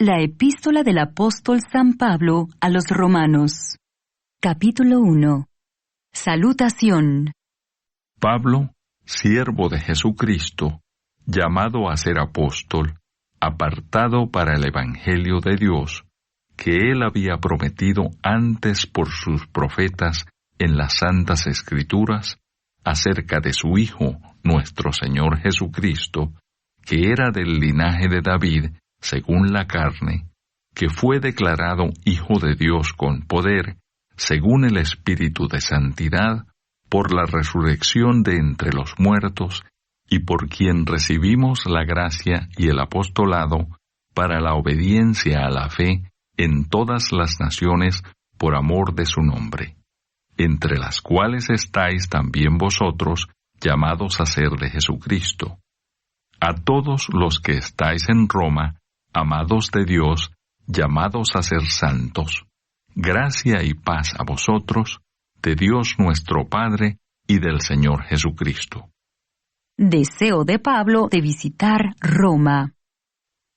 La epístola del apóstol San Pablo a los Romanos. Capítulo 1. Salutación. Pablo, siervo de Jesucristo, llamado a ser apóstol, apartado para el Evangelio de Dios, que Él había prometido antes por sus profetas en las Santas Escrituras, acerca de su Hijo, nuestro Señor Jesucristo, que era del linaje de David, según la carne, que fue declarado Hijo de Dios con poder, según el Espíritu de Santidad, por la resurrección de entre los muertos, y por quien recibimos la gracia y el apostolado para la obediencia a la fe en todas las naciones por amor de su nombre, entre las cuales estáis también vosotros, llamados a ser de Jesucristo. A todos los que estáis en Roma, amados de Dios, llamados a ser santos, gracia y paz a vosotros, de Dios nuestro Padre y del Señor Jesucristo. Deseo de Pablo de visitar Roma.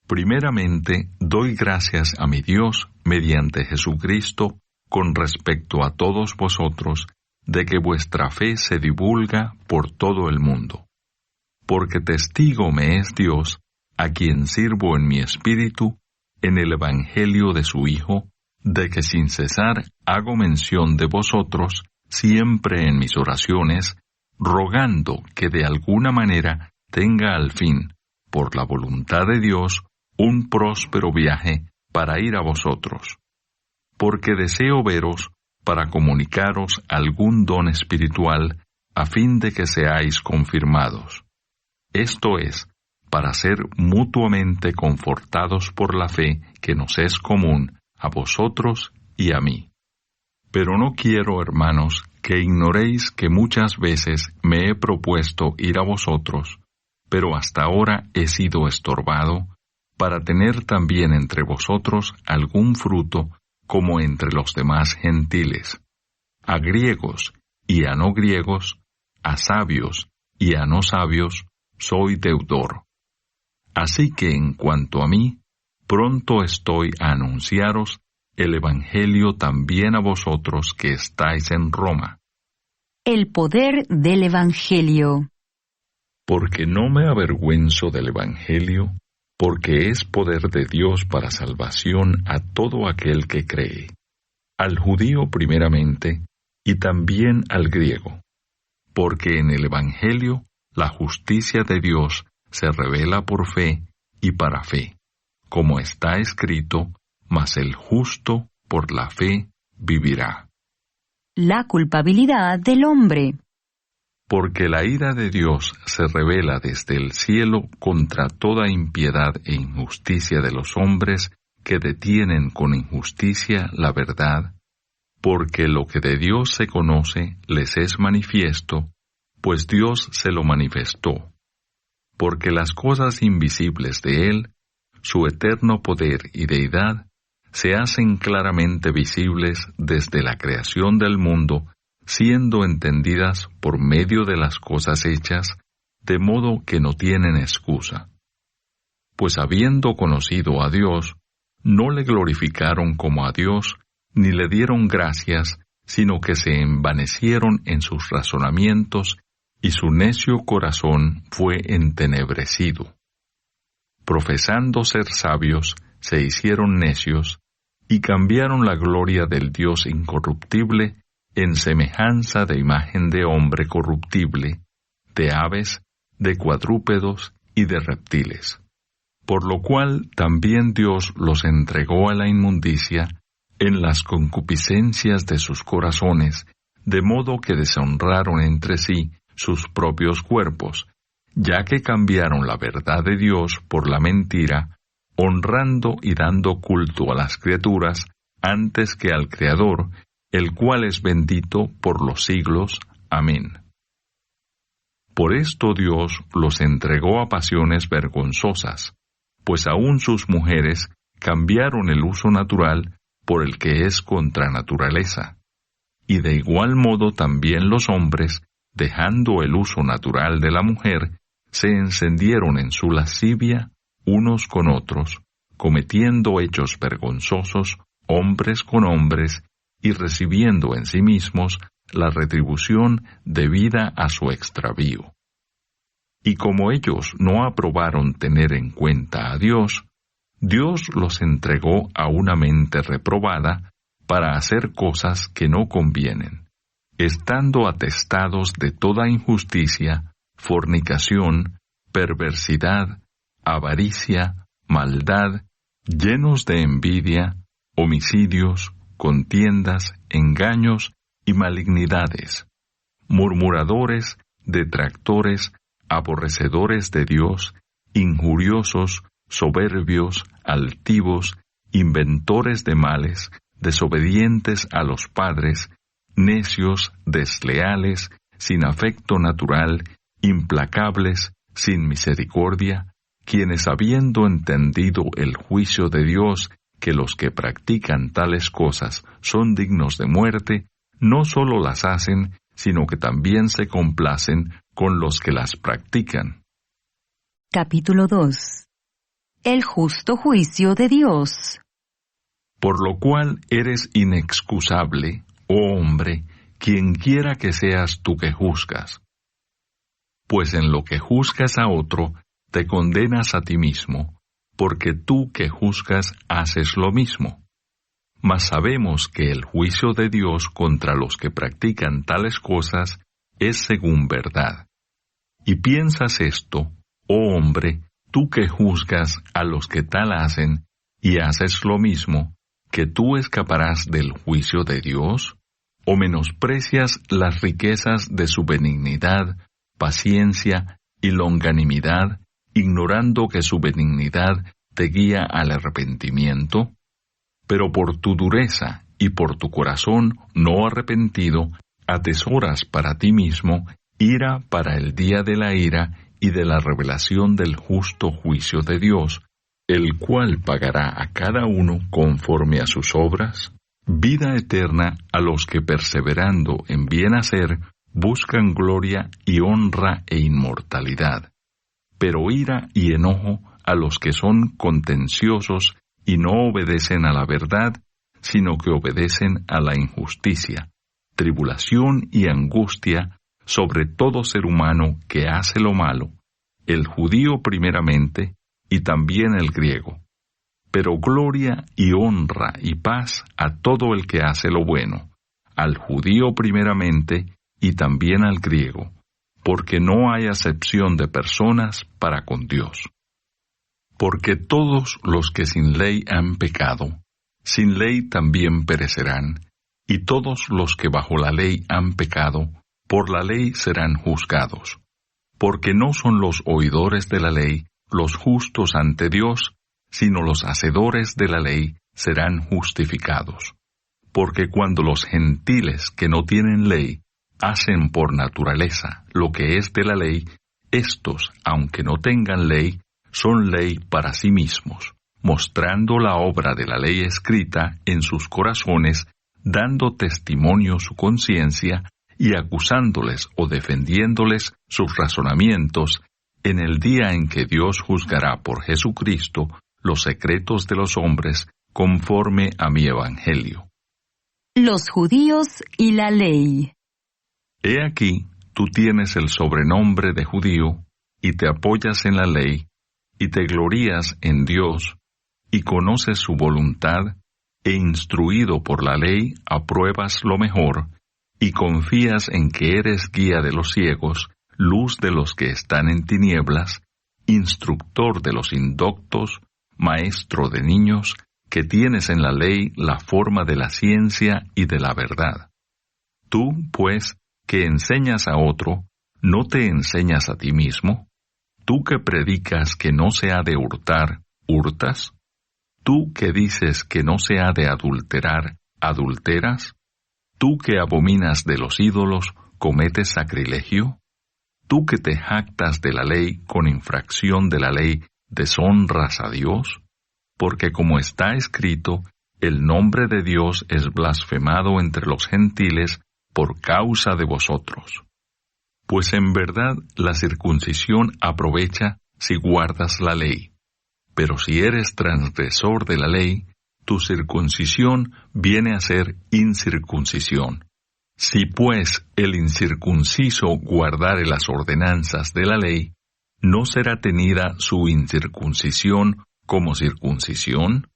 Primeramente, doy gracias a mi Dios mediante Jesucristo con respecto a todos vosotros, de que vuestra fe se divulga por todo el mundo. Porque testigo me es Dios, a quien sirvo en mi espíritu, en el Evangelio de su Hijo, de que sin cesar hago mención de vosotros, siempre en mis oraciones, rogando que de alguna manera tenga al fin, por la voluntad de Dios, un próspero viaje para ir a vosotros. Porque deseo veros para comunicaros algún don espiritual, a fin de que seáis confirmados. Esto es, para ser mutuamente confortados por la fe que nos es común a vosotros y a mí. Pero no quiero, hermanos, que ignoréis que muchas veces me he propuesto ir a vosotros, pero hasta ahora he sido estorbado, para tener también entre vosotros algún fruto como entre los demás gentiles, a griegos y a no griegos, a sabios y a no sabios, soy deudor. Así que en cuanto a mí, pronto estoy a anunciaros el Evangelio también a vosotros que estáis en Roma. El poder del Evangelio. Porque no me avergüenzo del Evangelio, porque es poder de Dios para salvación a todo aquel que cree, al judío primeramente, y también al griego. Porque en el Evangelio la justicia de Dios se revela por fe y para fe, como está escrito, mas el justo por la fe vivirá. La culpabilidad del hombre. Porque la ira de Dios se revela desde el cielo contra toda impiedad e injusticia de los hombres que detienen con injusticia la verdad, porque lo que de Dios se conoce les es manifiesto, pues Dios se lo manifestó. Porque las cosas invisibles de Él, su eterno poder y deidad, se hacen claramente visibles desde la creación del mundo, siendo entendidas por medio de las cosas hechas, de modo que no tienen excusa. Pues habiendo conocido a Dios, no le glorificaron como a Dios, ni le dieron gracias, sino que se envanecieron en sus razonamientos, y su necio corazón fue entenebrecido. Profesando ser sabios, se hicieron necios, y cambiaron la gloria del Dios incorruptible en semejanza de imagen de hombre corruptible, de aves, de cuadrúpedos y de reptiles. Por lo cual también Dios los entregó a la inmundicia en las concupiscencias de sus corazones, de modo que deshonraron entre sí sus propios cuerpos, ya que cambiaron la verdad de Dios por la mentira, honrando y dando culto a las criaturas antes que al Creador, el cual es bendito por los siglos. Amén. Por esto Dios los entregó a pasiones vergonzosas, pues aun sus mujeres cambiaron el uso natural por el que es contra naturaleza. Y de igual modo también los hombres, dejando el uso natural de la mujer, se encendieron en su lascivia unos con otros, cometiendo hechos vergonzosos, hombres con hombres, y recibiendo en sí mismos la retribución debida a su extravío. Y como ellos no aprobaron tener en cuenta a Dios, Dios los entregó a una mente reprobada para hacer cosas que no convienen, estando atestados de toda injusticia, fornicación, perversidad, avaricia, maldad, llenos de envidia, homicidios, contiendas, engaños y malignidades, murmuradores, detractores, aborrecedores de Dios, injuriosos, soberbios, altivos, inventores de males, desobedientes a los padres, necios, desleales, sin afecto natural, implacables, sin misericordia, quienes habiendo entendido el juicio de Dios, que los que practican tales cosas son dignos de muerte, no solo las hacen, sino que también se complacen con los que las practican. Capítulo 2. El justo juicio de Dios. Por lo cual eres inexcusable, oh hombre, quienquiera que seas tú que juzgas. Pues en lo que juzgas a otro, te condenas a ti mismo, porque tú que juzgas haces lo mismo. Mas sabemos que el juicio de Dios contra los que practican tales cosas es según verdad. Y piensas esto, oh hombre, tú que juzgas a los que tal hacen y haces lo mismo, que tú escaparás del juicio de Dios, o menosprecias las riquezas de su benignidad, paciencia y longanimidad, ignorando que su benignidad te guía al arrepentimiento, pero por tu dureza y por tu corazón no arrepentido, atesoras para ti mismo ira para el día de la ira y de la revelación del justo juicio de Dios, el cual pagará a cada uno conforme a sus obras, vida eterna a los que perseverando en bien hacer buscan gloria y honra e inmortalidad, pero ira y enojo a los que son contenciosos y no obedecen a la verdad, sino que obedecen a la injusticia, tribulación y angustia sobre todo ser humano que hace lo malo, el judío primeramente y también el griego, pero gloria y honra y paz a todo el que hace lo bueno, al judío primeramente y también al griego, porque no hay acepción de personas para con Dios. Porque todos los que sin ley han pecado, sin ley también perecerán, y todos los que bajo la ley han pecado, por la ley serán juzgados. Porque no son los oidores de la ley los justos ante Dios, sino los hacedores de la ley serán justificados. Porque cuando los gentiles que no tienen ley hacen por naturaleza lo que es de la ley, éstos, aunque no tengan ley, son ley para sí mismos, mostrando la obra de la ley escrita en sus corazones, dando testimonio su conciencia y acusándoles o defendiéndoles sus razonamientos en el día en que Dios juzgará por Jesucristo los secretos de los hombres conforme a mi evangelio. Los judíos y la ley. He aquí, tú tienes el sobrenombre de judío, y te apoyas en la ley, y te glorías en Dios, y conoces su voluntad, e instruido por la ley apruebas lo mejor, y confías en que eres guía de los ciegos, luz de los que están en tinieblas, instructor de los indoctos, maestro de niños, que tienes en la ley la forma de la ciencia y de la verdad. Tú, pues, que enseñas a otro, ¿no te enseñas a ti mismo? Tú que predicas que no se ha de hurtar, ¿hurtas? Tú que dices que no se ha de adulterar, ¿adulteras? Tú que abominas de los ídolos, ¿cometes sacrilegio? Tú que te jactas de la ley con infracción de la ley, ¿deshonras a Dios? Porque como está escrito, el nombre de Dios es blasfemado entre los gentiles por causa de vosotros. Pues en verdad la circuncisión aprovecha si guardas la ley, Pero si eres transgresor de la ley, tu circuncisión viene a ser incircuncisión. Si pues el incircunciso guardare las ordenanzas de la ley, ¿no será tenida su incircuncisión como circuncisión?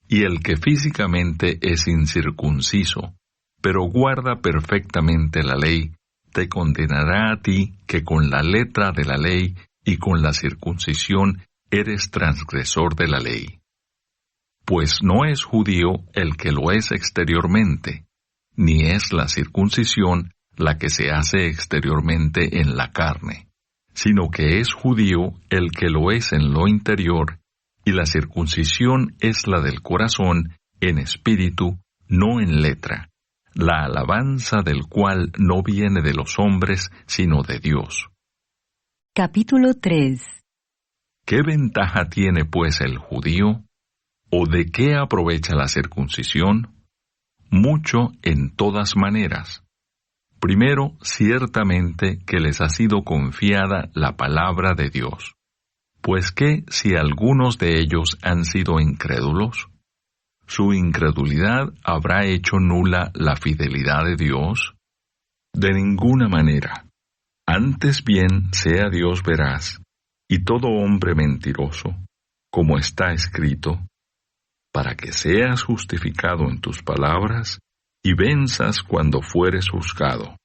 Y el que físicamente es incircunciso, pero guarda perfectamente la ley, te condenará a ti que con la letra de la ley y con la circuncisión eres transgresor de la ley. Pues no es judío el que lo es exteriormente, ni es la circuncisión la que se hace exteriormente en la carne, sino que es judío el que lo es en lo interior, y la circuncisión es la del corazón, en espíritu, no en letra, la alabanza del cual no viene de los hombres, sino de Dios. Capítulo 3. ¿Qué ventaja tiene pues el judío? ¿O de qué aprovecha la circuncisión? Mucho en todas maneras. Primero, ciertamente que les ha sido confiada la palabra de Dios. Pues ¿qué si algunos de ellos han sido incrédulos? ¿Su incredulidad habrá hecho nula la fidelidad de Dios? De ninguna manera. Antes bien sea Dios veraz, y todo hombre mentiroso, como está escrito, para que seas justificado en tus palabras, y venzas cuando fueres juzgado.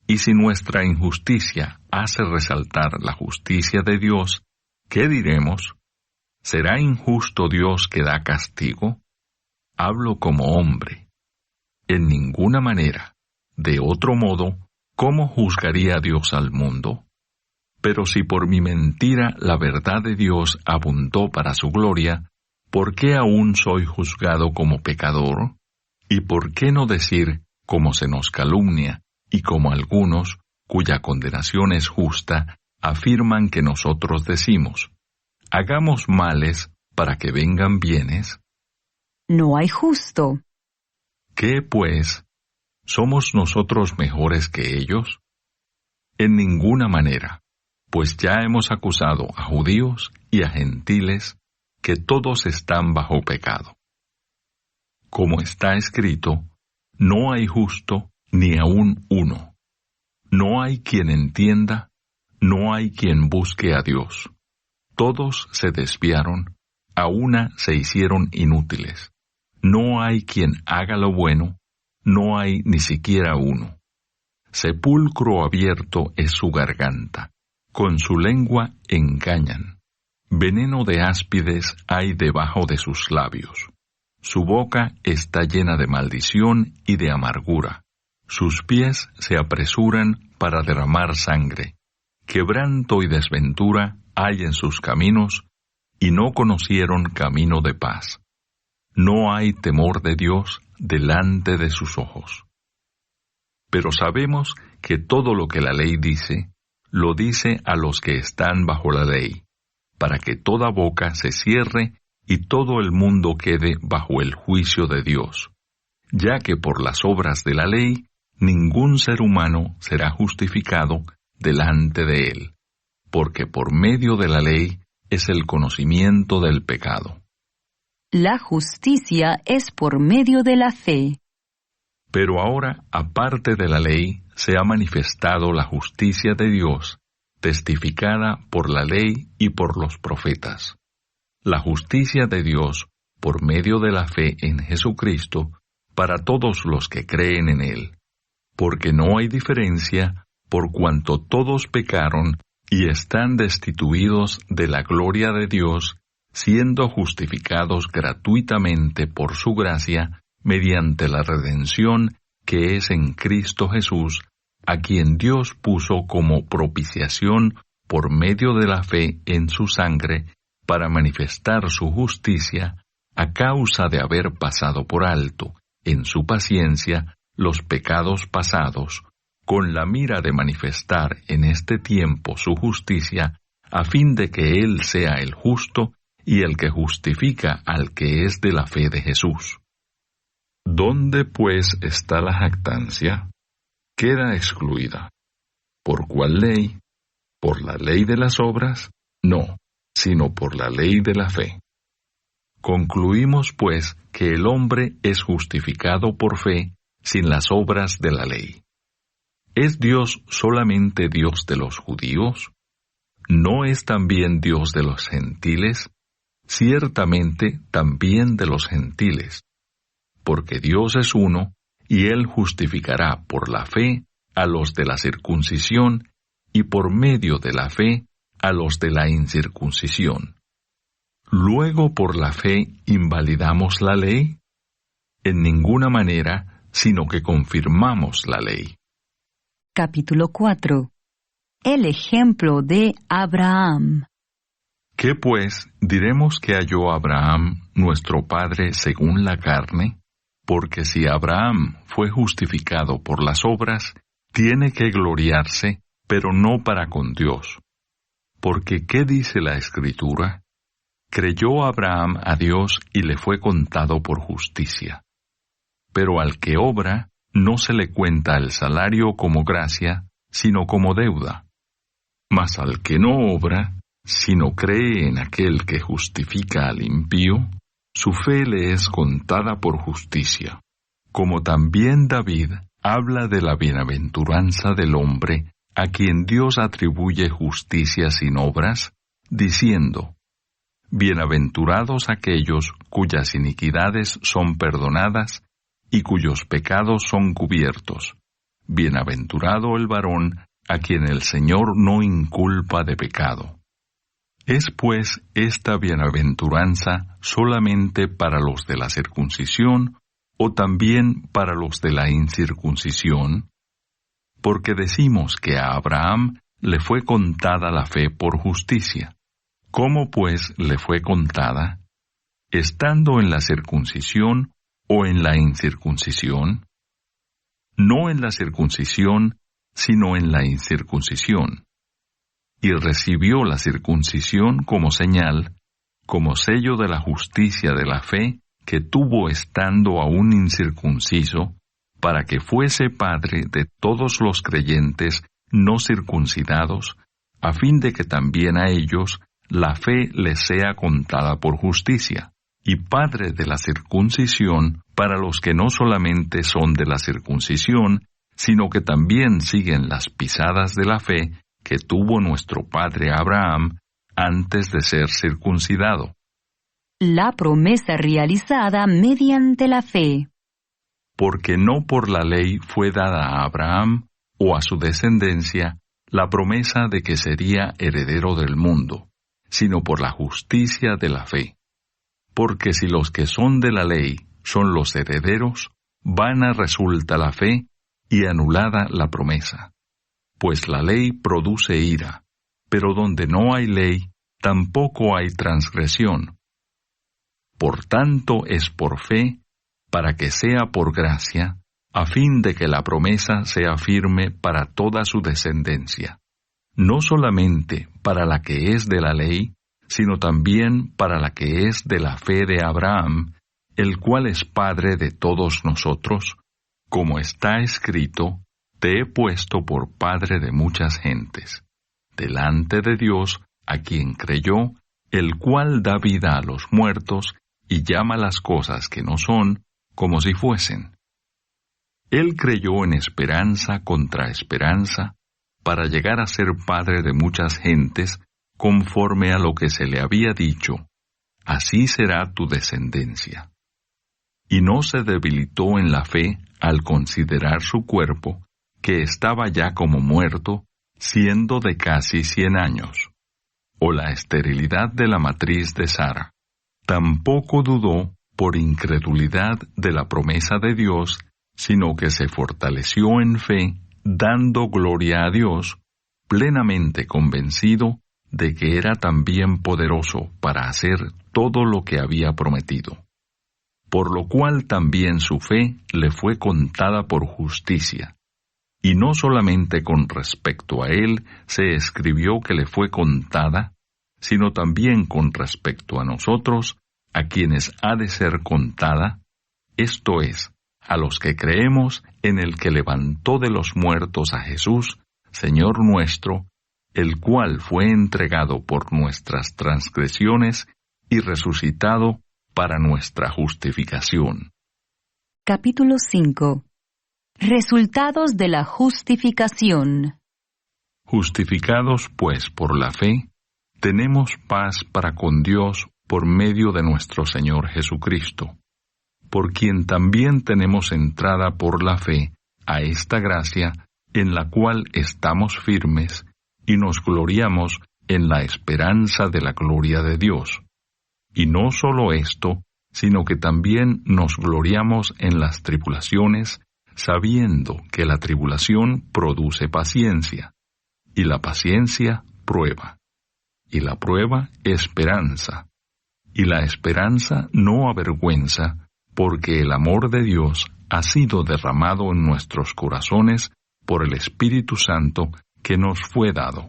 Y si nuestra injusticia hace resaltar la justicia de Dios, ¿qué diremos? ¿Será injusto Dios que da castigo? Hablo como hombre. En ninguna manera. De otro modo, ¿cómo juzgaría Dios al mundo? Pero si por mi mentira la verdad de Dios abundó para su gloria, ¿por qué aún soy juzgado como pecador? ¿Y por qué no decir, como se nos calumnia, y como algunos, cuya condenación es justa, afirman que nosotros decimos, hagamos males para que vengan bienes? No hay justo. ¿Qué, pues? ¿Somos nosotros mejores que ellos? En ninguna manera, pues ya hemos acusado a judíos y a gentiles que todos están bajo pecado. Como está escrito, no hay justo ni aun uno. No hay quien entienda, no hay quien busque a Dios. Todos se desviaron, a una se hicieron inútiles. No hay quien haga lo bueno, no hay ni siquiera uno. Sepulcro abierto es su garganta, con su lengua engañan. Veneno de áspides hay debajo de sus labios. Su boca está llena de maldición y de amargura. Sus pies se apresuran para derramar sangre. Quebranto y desventura hay en sus caminos, y no conocieron camino de paz. No hay temor de Dios delante de sus ojos. Pero sabemos que todo lo que la ley dice, lo dice a los que están bajo la ley, para que toda boca se cierre y todo el mundo quede bajo el juicio de Dios, ya que por las obras de la ley ningún ser humano será justificado delante de él, porque por medio de la ley es el conocimiento del pecado. La justicia es por medio de la fe. Pero ahora, aparte de la ley, se ha manifestado la justicia de Dios, testificada por la ley y por los profetas. La justicia de Dios, por medio de la fe en Jesucristo, para todos los que creen en Él. Porque no hay diferencia, por cuanto todos pecaron y están destituidos de la gloria de Dios, siendo justificados gratuitamente por su gracia, mediante la redención que es en Cristo Jesús, a quien Dios puso como propiciación por medio de la fe en su sangre, para manifestar su justicia, a causa de haber pasado por alto, en su paciencia, los pecados pasados, con la mira de manifestar en este tiempo su justicia, a fin de que Él sea el justo y el que justifica al que es de la fe de Jesús. ¿Dónde, pues, está la jactancia? Queda excluida. ¿Por cuál ley? ¿Por la ley de las obras? No, sino por la ley de la fe. Concluimos, pues, que el hombre es justificado por fe sin las obras de la ley. ¿Es Dios solamente Dios de los judíos? ¿No es también Dios de los gentiles? Ciertamente también de los gentiles. Porque Dios es uno, y Él justificará por la fe a los de la circuncisión, y por medio de la fe a los de la incircuncisión. ¿Luego por la fe invalidamos la ley? En ninguna manera, sino que confirmamos la ley. Capítulo 4. El ejemplo de Abraham. ¿Qué pues diremos que halló Abraham, nuestro padre, según la carne? Porque si Abraham fue justificado por las obras, tiene que gloriarse, pero no para con Dios. Porque ¿qué dice la Escritura? Creyó Abraham a Dios y le fue contado por justicia. Pero al que obra, no se le cuenta el salario como gracia, sino como deuda. Mas al que no obra, sino cree en aquel que justifica al impío, su fe le es contada por justicia. Como también David habla de la bienaventuranza del hombre, a quien Dios atribuye justicia sin obras, diciendo: Bienaventurados aquellos cuyas iniquidades son perdonadas y cuyos pecados son cubiertos. Bienaventurado el varón a quien el Señor no inculpa de pecado. ¿Es pues esta bienaventuranza solamente para los de la circuncisión o también para los de la incircuncisión? Porque decimos que a Abraham le fue contada la fe por justicia. ¿Cómo pues le fue contada? ¿Estando en la circuncisión o en la incircuncisión? No en la circuncisión, sino en la incircuncisión. Y recibió la circuncisión como señal, como sello de la justicia de la fe que tuvo estando aún incircunciso, para que fuese padre de todos los creyentes no circuncidados, a fin de que también a ellos la fe les sea contada por justicia, y padre de la circuncisión para los que no solamente son de la circuncisión, sino que también siguen las pisadas de la fe que tuvo nuestro padre Abraham antes de ser circuncidado. La promesa realizada mediante la fe. Porque no por la ley fue dada a Abraham o a su descendencia la promesa de que sería heredero del mundo, sino por la justicia de la fe. Porque si los que son de la ley son los herederos, vana resulta la fe y anulada la promesa. Pues la ley produce ira, pero donde no hay ley, tampoco hay transgresión. Por tanto es por fe, para que sea por gracia, a fin de que la promesa sea firme para toda su descendencia, no solamente para la que es de la ley, sino también para la que es de la fe de Abraham, el cual es Padre de todos nosotros, como está escrito: Te he puesto por padre de muchas gentes, delante de Dios, a quien creyó, el cual da vida a los muertos y llama las cosas que no son como si fuesen. Él creyó en esperanza contra esperanza, para llegar a ser padre de muchas gentes, conforme a lo que se le había dicho: Así será tu descendencia. Y no se debilitó en la fe al considerar su cuerpo, que estaba ya como muerto, siendo de casi 100 años, o la esterilidad de la matriz de Sara. Tampoco dudó por incredulidad de la promesa de Dios, sino que se fortaleció en fe, dando gloria a Dios, plenamente convencido de que era también poderoso para hacer todo lo que había prometido. Por lo cual también su fe le fue contada por justicia. Y no solamente con respecto a él se escribió que le fue contada, sino también con respecto a nosotros, a quienes ha de ser contada, esto es, a los que creemos en el que levantó de los muertos a Jesús, Señor nuestro, el cual fue entregado por nuestras transgresiones y resucitado para nuestra justificación. Capítulo 5. Resultados de la justificación. Justificados, pues, por la fe, tenemos paz para con Dios por medio de nuestro Señor Jesucristo, por quien también tenemos entrada por la fe a esta gracia en la cual estamos firmes y nos gloriamos en la esperanza de la gloria de Dios. Y no solo esto, sino que también nos gloriamos en las tribulaciones, sabiendo que la tribulación produce paciencia, y la paciencia prueba, y la prueba esperanza, y la esperanza no avergüenza, porque el amor de Dios ha sido derramado en nuestros corazones por el Espíritu Santo que nos fue dado.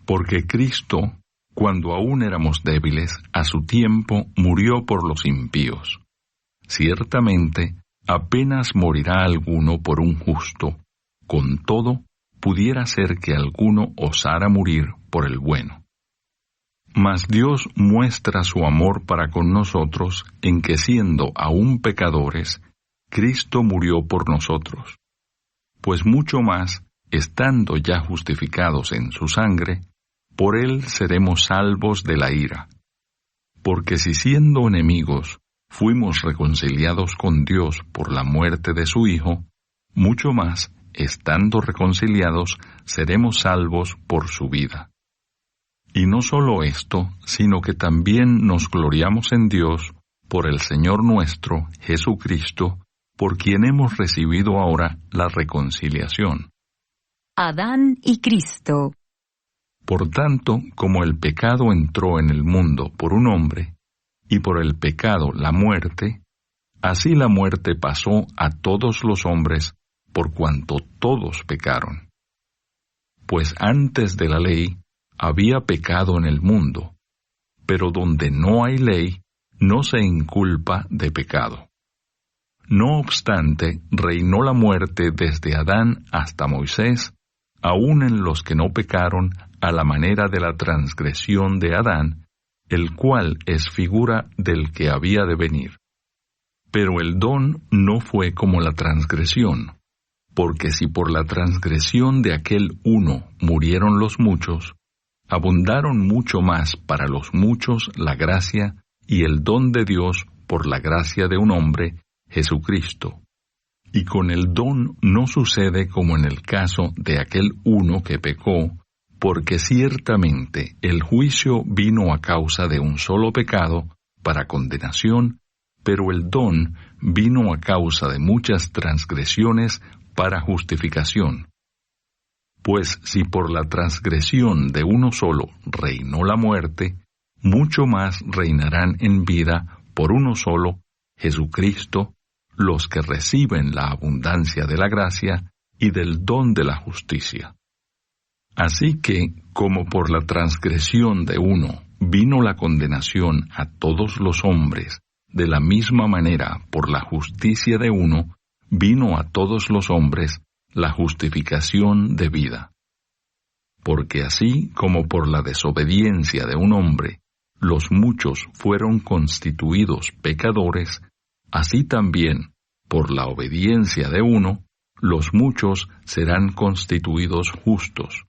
Porque Cristo, cuando aún éramos débiles, a su tiempo murió por los impíos. Ciertamente, apenas morirá alguno por un justo, con todo, pudiera ser que alguno osara morir por el bueno. Mas Dios muestra su amor para con nosotros en que siendo aún pecadores, Cristo murió por nosotros. Pues mucho más, estando ya justificados en su sangre, por él seremos salvos de la ira. Porque si siendo enemigos fuimos reconciliados con Dios por la muerte de su Hijo, mucho más, estando reconciliados, seremos salvos por su vida. Y no solo esto, sino que también nos gloriamos en Dios por el Señor nuestro, Jesucristo, por quien hemos recibido ahora la reconciliación. Adán y Cristo. Por tanto, como el pecado entró en el mundo por un hombre, y por el pecado la muerte, así la muerte pasó a todos los hombres, por cuanto todos pecaron. Pues antes de la ley había pecado en el mundo, pero donde no hay ley, no se inculpa de pecado. No obstante, reinó la muerte desde Adán hasta Moisés, aun en los que no pecaron a la manera de la transgresión de Adán, el cual es figura del que había de venir. Pero el don no fue como la transgresión, porque si por la transgresión de aquel uno murieron los muchos, abundaron mucho más para los muchos la gracia y el don de Dios por la gracia de un hombre, Jesucristo. Y con el don no sucede como en el caso de aquel uno que pecó, porque ciertamente el juicio vino a causa de un solo pecado para condenación, pero el don vino a causa de muchas transgresiones para justificación. Pues si por la transgresión de uno solo reinó la muerte, mucho más reinarán en vida por uno solo, Jesucristo, los que reciben la abundancia de la gracia y del don de la justicia. Así que, como por la transgresión de uno vino la condenación a todos los hombres, de la misma manera por la justicia de uno vino a todos los hombres la justificación de vida. Porque así como por la desobediencia de un hombre los muchos fueron constituidos pecadores, así también, por la obediencia de uno, los muchos serán constituidos justos.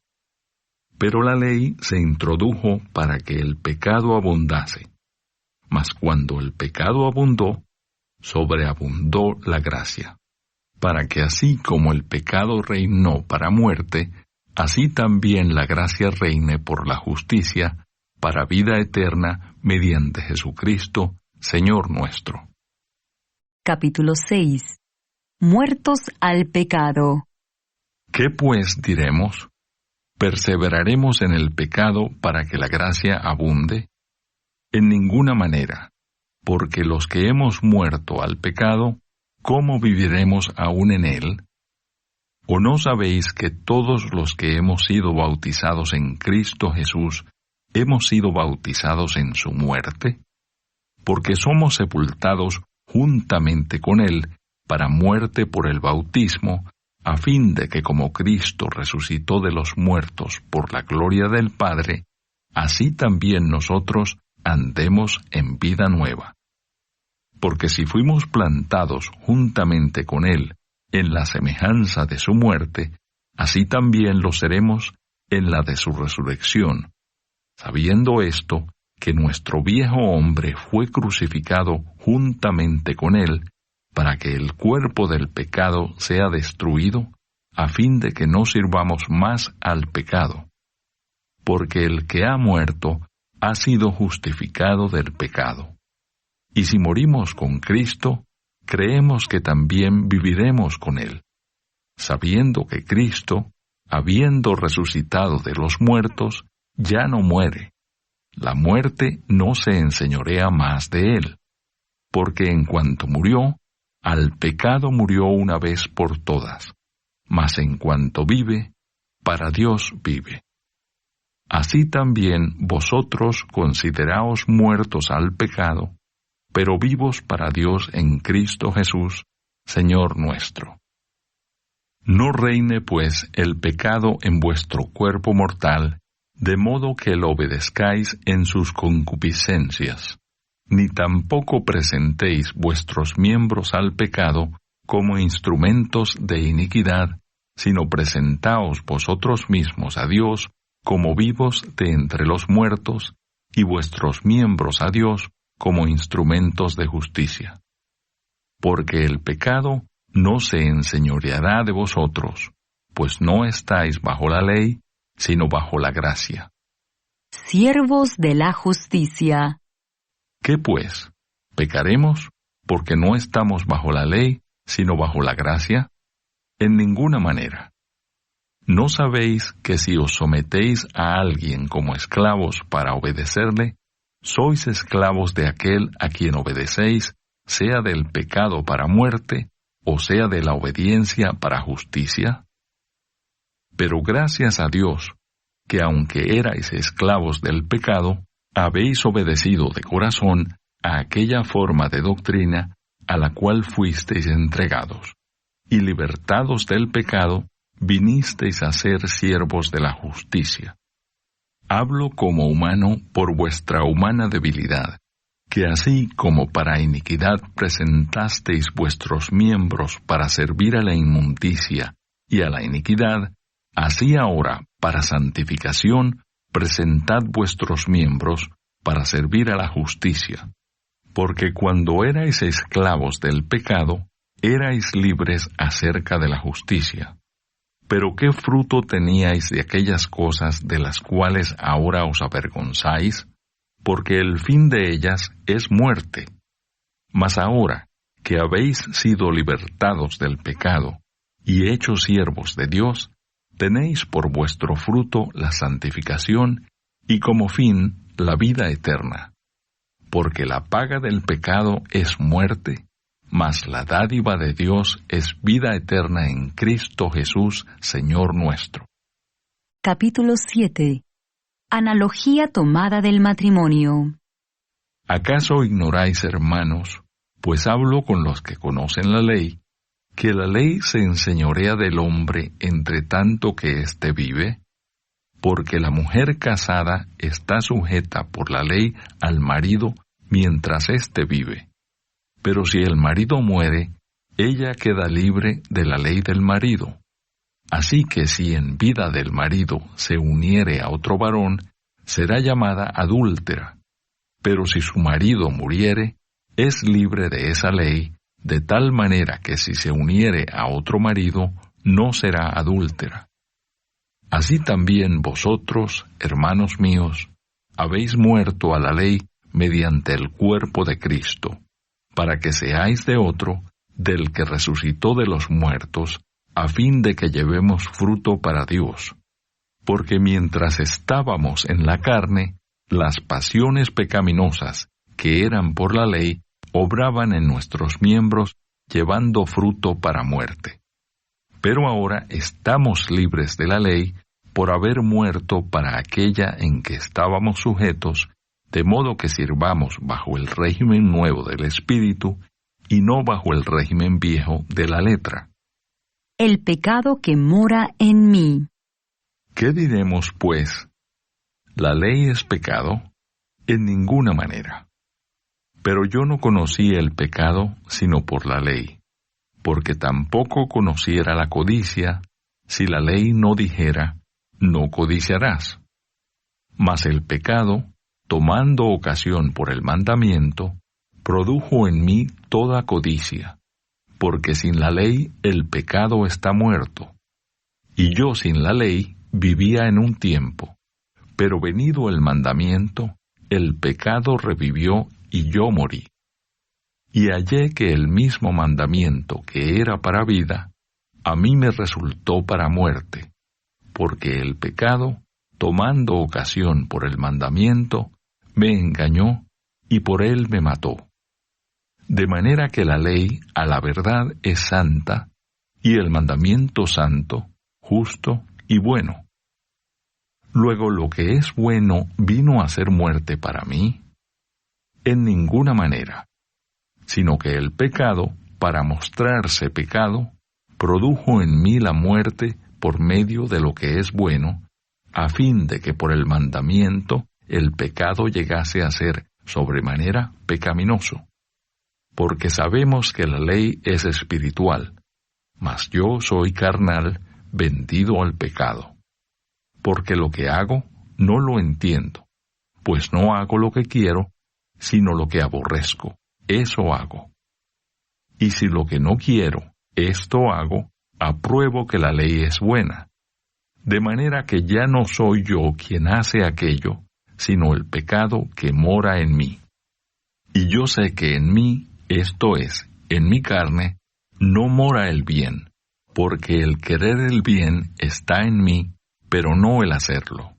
Pero la ley se introdujo para que el pecado abundase. Mas cuando el pecado abundó, sobreabundó la gracia, para que así como el pecado reinó para muerte, así también la gracia reine por la justicia, para vida eterna, mediante Jesucristo, Señor nuestro. Capítulo 6. Muertos al pecado. ¿Qué pues diremos? ¿Perseveraremos en el pecado para que la gracia abunde? En ninguna manera, porque los que hemos muerto al pecado, ¿cómo viviremos aún en él? ¿O no sabéis que todos los que hemos sido bautizados en Cristo Jesús, hemos sido bautizados en su muerte? Porque somos sepultados juntamente con él para muerte por el bautismo, a fin de que como Cristo resucitó de los muertos por la gloria del Padre, así también nosotros andemos en vida nueva. Porque si fuimos plantados juntamente con Él en la semejanza de su muerte, así también lo seremos en la de su resurrección, sabiendo esto, que nuestro viejo hombre fue crucificado juntamente con Él, para que el cuerpo del pecado sea destruido, a fin de que no sirvamos más al pecado. Porque el que ha muerto ha sido justificado del pecado. Y si morimos con Cristo, creemos que también viviremos con Él, sabiendo que Cristo, habiendo resucitado de los muertos, ya no muere. La muerte no se enseñorea más de Él, porque en cuanto murió, al pecado murió una vez por todas, mas en cuanto vive, para Dios vive. Así también vosotros consideraos muertos al pecado, pero vivos para Dios en Cristo Jesús, Señor nuestro. No reine pues el pecado en vuestro cuerpo mortal, de modo que lo obedezcáis en sus concupiscencias, ni tampoco presentéis vuestros miembros al pecado como instrumentos de iniquidad, sino presentaos vosotros mismos a Dios como vivos de entre los muertos, y vuestros miembros a Dios como instrumentos de justicia. Porque el pecado no se enseñoreará de vosotros, pues no estáis bajo la ley, sino bajo la gracia. Siervos de la justicia. ¿Qué pues? ¿Pecaremos porque no estamos bajo la ley, sino bajo la gracia? En ninguna manera. ¿No sabéis que si os sometéis a alguien como esclavos para obedecerle, sois esclavos de aquel a quien obedecéis, sea del pecado para muerte, o sea de la obediencia para justicia? Pero gracias a Dios, que aunque erais esclavos del pecado, habéis obedecido de corazón a aquella forma de doctrina a la cual fuisteis entregados, y libertados del pecado, vinisteis a ser siervos de la justicia. Hablo como humano por vuestra humana debilidad, que así como para iniquidad presentasteis vuestros miembros para servir a la inmundicia y a la iniquidad, así ahora, para santificación, presentad vuestros miembros para servir a la justicia. Porque cuando erais esclavos del pecado, erais libres acerca de la justicia. Pero ¿qué fruto teníais de aquellas cosas de las cuales ahora os avergonzáis? Porque el fin de ellas es muerte. Mas ahora, que habéis sido libertados del pecado y hechos siervos de Dios, tenéis por vuestro fruto la santificación y como fin la vida eterna. Porque la paga del pecado es muerte, mas la dádiva de Dios es vida eterna en Cristo Jesús, Señor nuestro. Capítulo 7. Analogía tomada del matrimonio. ¿Acaso ignoráis, hermanos, pues hablo con los que conocen la ley, que la ley se enseñorea del hombre entre tanto que éste vive? Porque la mujer casada está sujeta por la ley al marido mientras éste vive. Pero si el marido muere, ella queda libre de la ley del marido. Así que si en vida del marido se uniere a otro varón, será llamada adúltera. Pero si su marido muriere, es libre de esa ley, de tal manera que si se uniere a otro marido, no será adúltera. Así también vosotros, hermanos míos, habéis muerto a la ley mediante el cuerpo de Cristo, para que seáis de otro, del que resucitó de los muertos, a fin de que llevemos fruto para Dios. Porque mientras estábamos en la carne, las pasiones pecaminosas, que eran por la ley, obraban en nuestros miembros, llevando fruto para muerte. Pero ahora estamos libres de la ley, por haber muerto para aquella en que estábamos sujetos, de modo que sirvamos bajo el régimen nuevo del Espíritu, y no bajo el régimen viejo de la letra. el pecado que mora en mí. ¿Qué diremos, pues? ¿La ley es pecado? En ninguna manera. Pero yo no conocí el pecado sino por la ley, porque tampoco conociera la codicia, si la ley no dijera, no codiciarás. Mas el pecado, tomando ocasión por el mandamiento, produjo en mí toda codicia, porque sin la ley el pecado está muerto. Y yo sin la ley vivía en un tiempo, pero venido el mandamiento, el pecado revivió y yo morí. Y hallé que el mismo mandamiento que era para vida, a mí me resultó para muerte, porque el pecado, tomando ocasión por el mandamiento, me engañó y por él me mató. De manera que la ley a la verdad es santa, y el mandamiento santo, justo y bueno. Luego lo que es bueno vino a ser muerte para mí. En ninguna manera, sino que el pecado, para mostrarse pecado, produjo en mí la muerte por medio de lo que es bueno, a fin de que por el mandamiento el pecado llegase a ser sobremanera pecaminoso. Porque sabemos que la ley es espiritual, mas yo soy carnal, vendido al pecado. Porque lo que hago no lo entiendo, pues no hago lo que quiero, sino lo que aborrezco, eso hago. Y si lo que no quiero, esto hago, apruebo que la ley es buena. De manera que ya no soy yo quien hace aquello, sino el pecado que mora en mí. Y yo sé que en mí, esto es, en mi carne, no mora el bien, porque el querer el bien está en mí, pero no el hacerlo.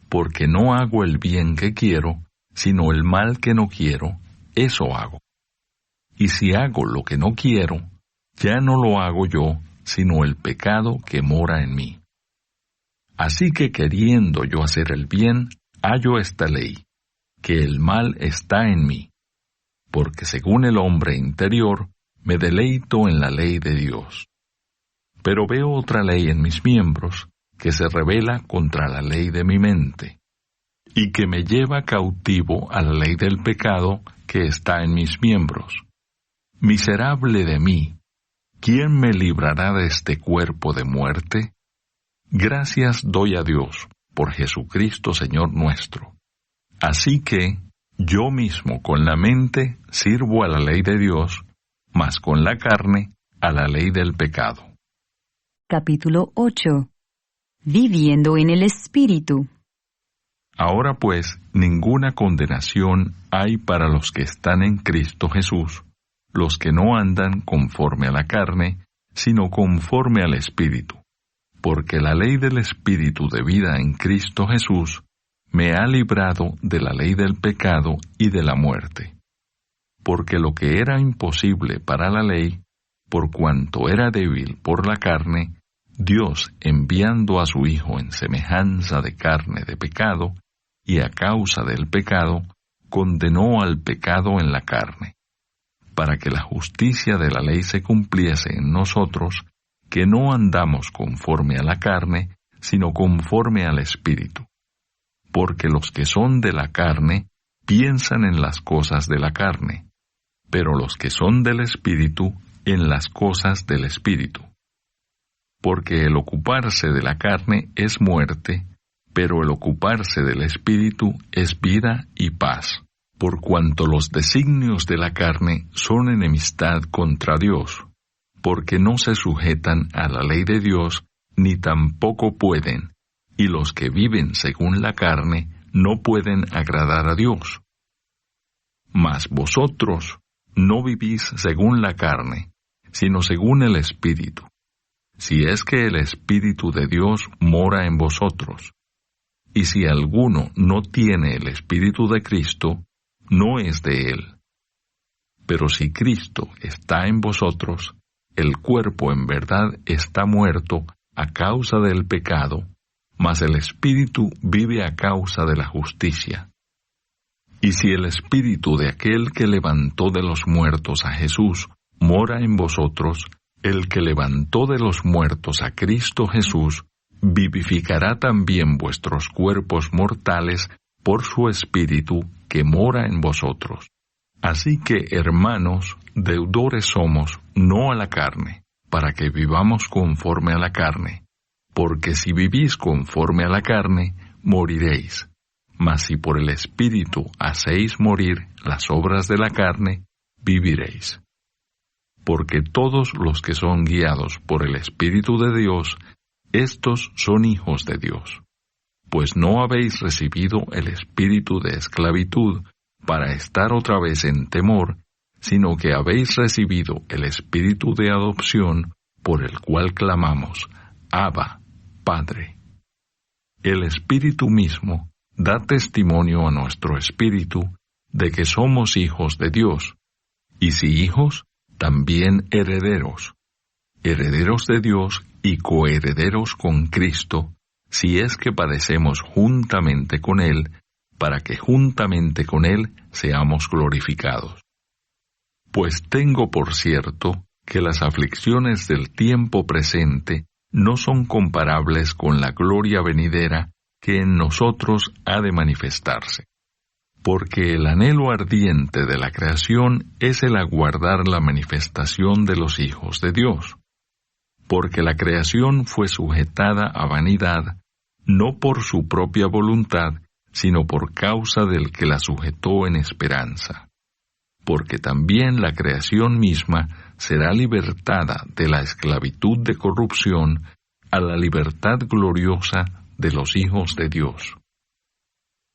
Porque no hago el bien que quiero, sino el mal que no quiero, eso hago. Y si hago lo que no quiero, ya no lo hago yo, sino el pecado que mora en mí. Así que queriendo yo hacer el bien, hallo esta ley, que el mal está en mí. Porque según el hombre interior, me deleito en la ley de Dios. Pero veo otra ley en mis miembros, que se rebela contra la ley de mi mente, y que me lleva cautivo a la ley del pecado que está en mis miembros. Miserable de mí, ¿quién me librará de este cuerpo de muerte? Gracias doy a Dios por Jesucristo Señor nuestro. Así que, yo mismo con la mente sirvo a la ley de Dios, mas con la carne a la ley del pecado. Capítulo 8. Viviendo en el Espíritu. Ahora pues, ninguna condenación hay para los que están en Cristo Jesús, los que no andan conforme a la carne, sino conforme al Espíritu. Porque la ley del Espíritu de vida en Cristo Jesús me ha librado de la ley del pecado y de la muerte. Porque lo que era imposible para la ley, por cuanto era débil por la carne, Dios, enviando a su Hijo en semejanza de carne de pecado, y a causa del pecado, condenó al pecado en la carne, para que la justicia de la ley se cumpliese en nosotros, que no andamos conforme a la carne, sino conforme al Espíritu. Porque los que son de la carne piensan en las cosas de la carne, pero los que son del Espíritu en las cosas del Espíritu. Porque el ocuparse de la carne es muerte, pero el ocuparse del Espíritu es vida y paz, por cuanto los designios de la carne son enemistad contra Dios, porque no se sujetan a la ley de Dios, ni tampoco pueden, y los que viven según la carne no pueden agradar a Dios. Mas vosotros no vivís según la carne, sino según el Espíritu, si es que el Espíritu de Dios mora en vosotros. Y si alguno no tiene el Espíritu de Cristo, no es de él. Pero si Cristo está en vosotros, el cuerpo en verdad está muerto a causa del pecado, mas el Espíritu vive a causa de la justicia. Y si el Espíritu de aquel que levantó de los muertos a Jesús mora en vosotros, El que levantó de los muertos a Cristo Jesús, vivificará también vuestros cuerpos mortales por su Espíritu que mora en vosotros. Así que, hermanos, deudores somos, no a la carne, para que vivamos conforme a la carne. Porque si vivís conforme a la carne, moriréis. Mas si por el Espíritu hacéis morir las obras de la carne, viviréis. Porque todos los que son guiados por el Espíritu de Dios, estos son hijos de Dios. Pues no habéis recibido el espíritu de esclavitud para estar otra vez en temor, sino que habéis recibido el espíritu de adopción, por el cual clamamos, Abba, Padre. El Espíritu mismo da testimonio a nuestro espíritu de que somos hijos de Dios, y si hijos, también herederos, herederos de Dios y coherederos con Cristo, si es que padecemos juntamente con Él, para que juntamente con Él seamos glorificados. Pues tengo por cierto que las aflicciones del tiempo presente no son comparables con la gloria venidera que en nosotros ha de manifestarse. Porque el anhelo ardiente de la creación es el aguardar la manifestación de los hijos de Dios. Porque la creación fue sujetada a vanidad, no por su propia voluntad, sino por causa del que la sujetó en esperanza. Porque también la creación misma será libertada de la esclavitud de corrupción a la libertad gloriosa de los hijos de Dios.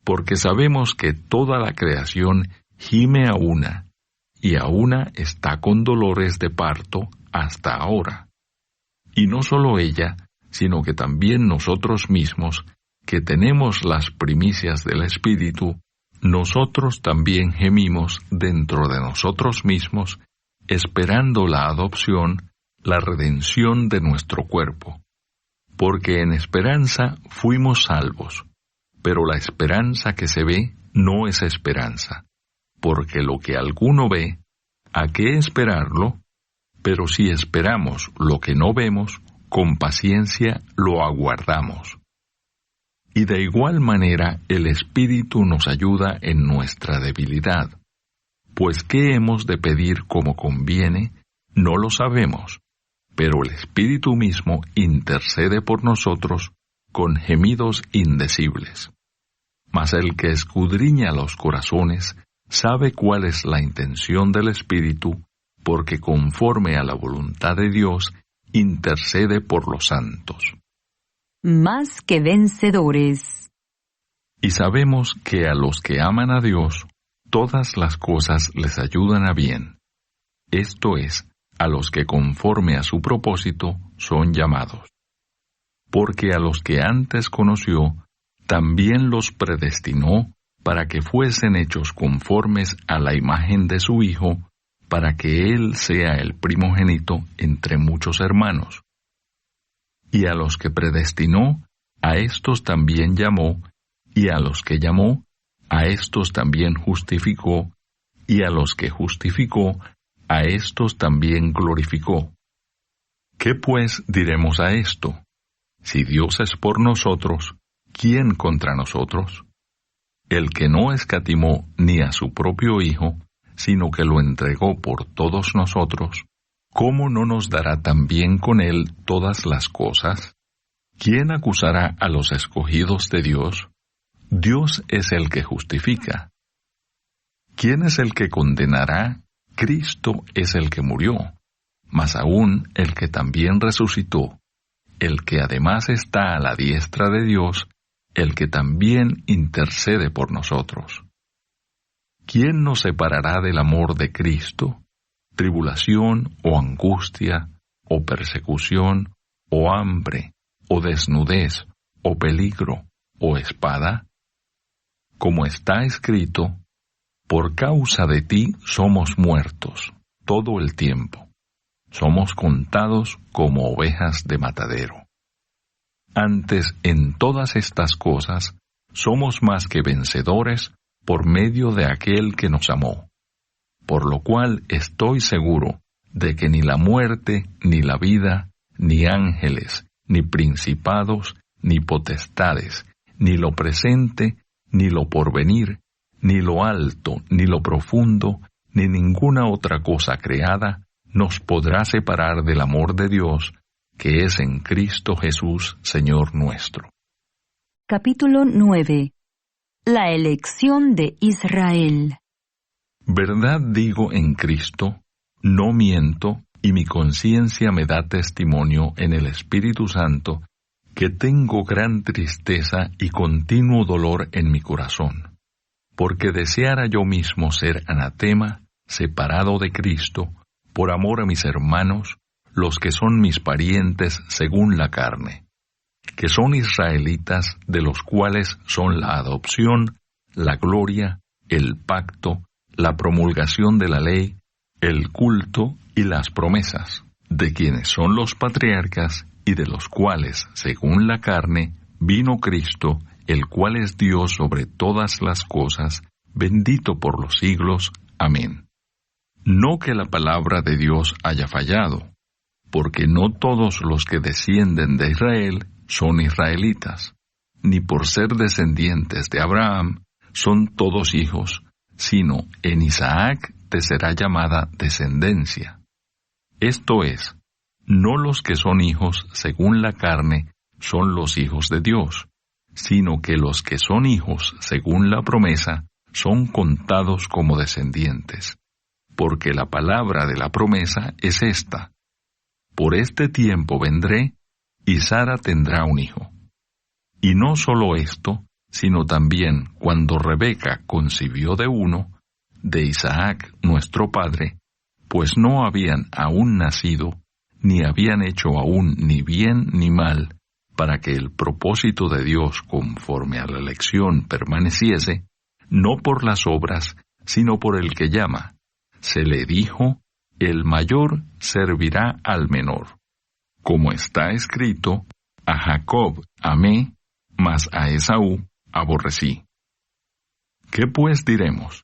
Porque sabemos que toda la creación gime a una, y a una está con dolores de parto hasta ahora. Y no solo ella, sino que también nosotros mismos, que tenemos las primicias del Espíritu, nosotros también gemimos dentro de nosotros mismos, esperando la adopción, la redención de nuestro cuerpo. Porque en esperanza fuimos salvos, pero la esperanza que se ve no es esperanza, porque lo que alguno ve, ¿a qué esperarlo? Pero si esperamos lo que no vemos, con paciencia lo aguardamos. Y de igual manera el Espíritu nos ayuda en nuestra debilidad. Pues ¿qué hemos de pedir como conviene? No lo sabemos, pero el Espíritu mismo intercede por nosotros con gemidos indecibles. Mas el que escudriña los corazones sabe cuál es la intención del Espíritu, porque conforme a la voluntad de Dios intercede por los santos. Más que vencedores. Y sabemos que a los que aman a Dios, todas las cosas les ayudan a bien. Esto es, a los que conforme a su propósito son llamados. Porque a los que antes conoció, también los predestinó para que fuesen hechos conformes a la imagen de su Hijo, para que Él sea el primogénito entre muchos hermanos. Y a los que predestinó, a éstos también llamó, y a los que llamó, a éstos también justificó, y a los que justificó, a éstos también glorificó. ¿Qué pues diremos a esto? Si Dios es por nosotros, ¿quién contra nosotros? El que no escatimó ni a su propio Hijo, sino que lo entregó por todos nosotros, ¿cómo no nos dará también con Él todas las cosas? ¿Quién acusará a los escogidos de Dios? Dios es el que justifica. ¿Quién es el que condenará? Cristo es el que murió, mas aún el que también resucitó, el que además está a la diestra de Dios, el que también intercede por nosotros. ¿Quién nos separará del amor de Cristo? ¿Tribulación o angustia, o persecución, o hambre, o desnudez, o peligro, o espada? Como está escrito, por causa de ti somos muertos todo el tiempo. Somos contados como ovejas de matadero. Antes, en todas estas cosas, somos más que vencedores por medio de aquel que nos amó. Por lo cual estoy seguro de que ni la muerte, ni la vida, ni ángeles, ni principados, ni potestades, ni lo presente, ni lo porvenir, ni lo alto, ni lo profundo, ni ninguna otra cosa creada, nos podrá separar del amor de Dios, que es en Cristo Jesús, Señor nuestro. Capítulo 9. La elección de Israel. Verdad digo en Cristo, no miento, y mi conciencia me da testimonio en el Espíritu Santo, que tengo gran tristeza y continuo dolor en mi corazón, porque deseara yo mismo ser anatema, separado de Cristo, por amor a mis hermanos, los que son mis parientes según la carne, que son israelitas, de los cuales son la adopción, la gloria, el pacto, la promulgación de la ley, el culto y las promesas, de quienes son los patriarcas y de los cuales, según la carne, vino Cristo, el cual es Dios sobre todas las cosas, bendito por los siglos. Amén. No que la palabra de Dios haya fallado, porque no todos los que descienden de Israel son israelitas, ni por ser descendientes de Abraham son todos hijos, sino en Isaac te será llamada descendencia. Esto es, no los que son hijos según la carne son los hijos de Dios, sino que los que son hijos según la promesa son contados como descendientes, porque la palabra de la promesa es esta: por este tiempo vendré, y Sara tendrá un hijo. Y no solo esto, sino también cuando Rebeca concibió de uno, de Isaac nuestro padre, pues no habían aún nacido, ni habían hecho aún ni bien ni mal, para que el propósito de Dios conforme a la elección permaneciese, no por las obras, sino por el que llama. Se le dijo, el mayor servirá al menor. Como está escrito, a Jacob amé, mas a Esaú aborrecí. ¿Qué pues diremos?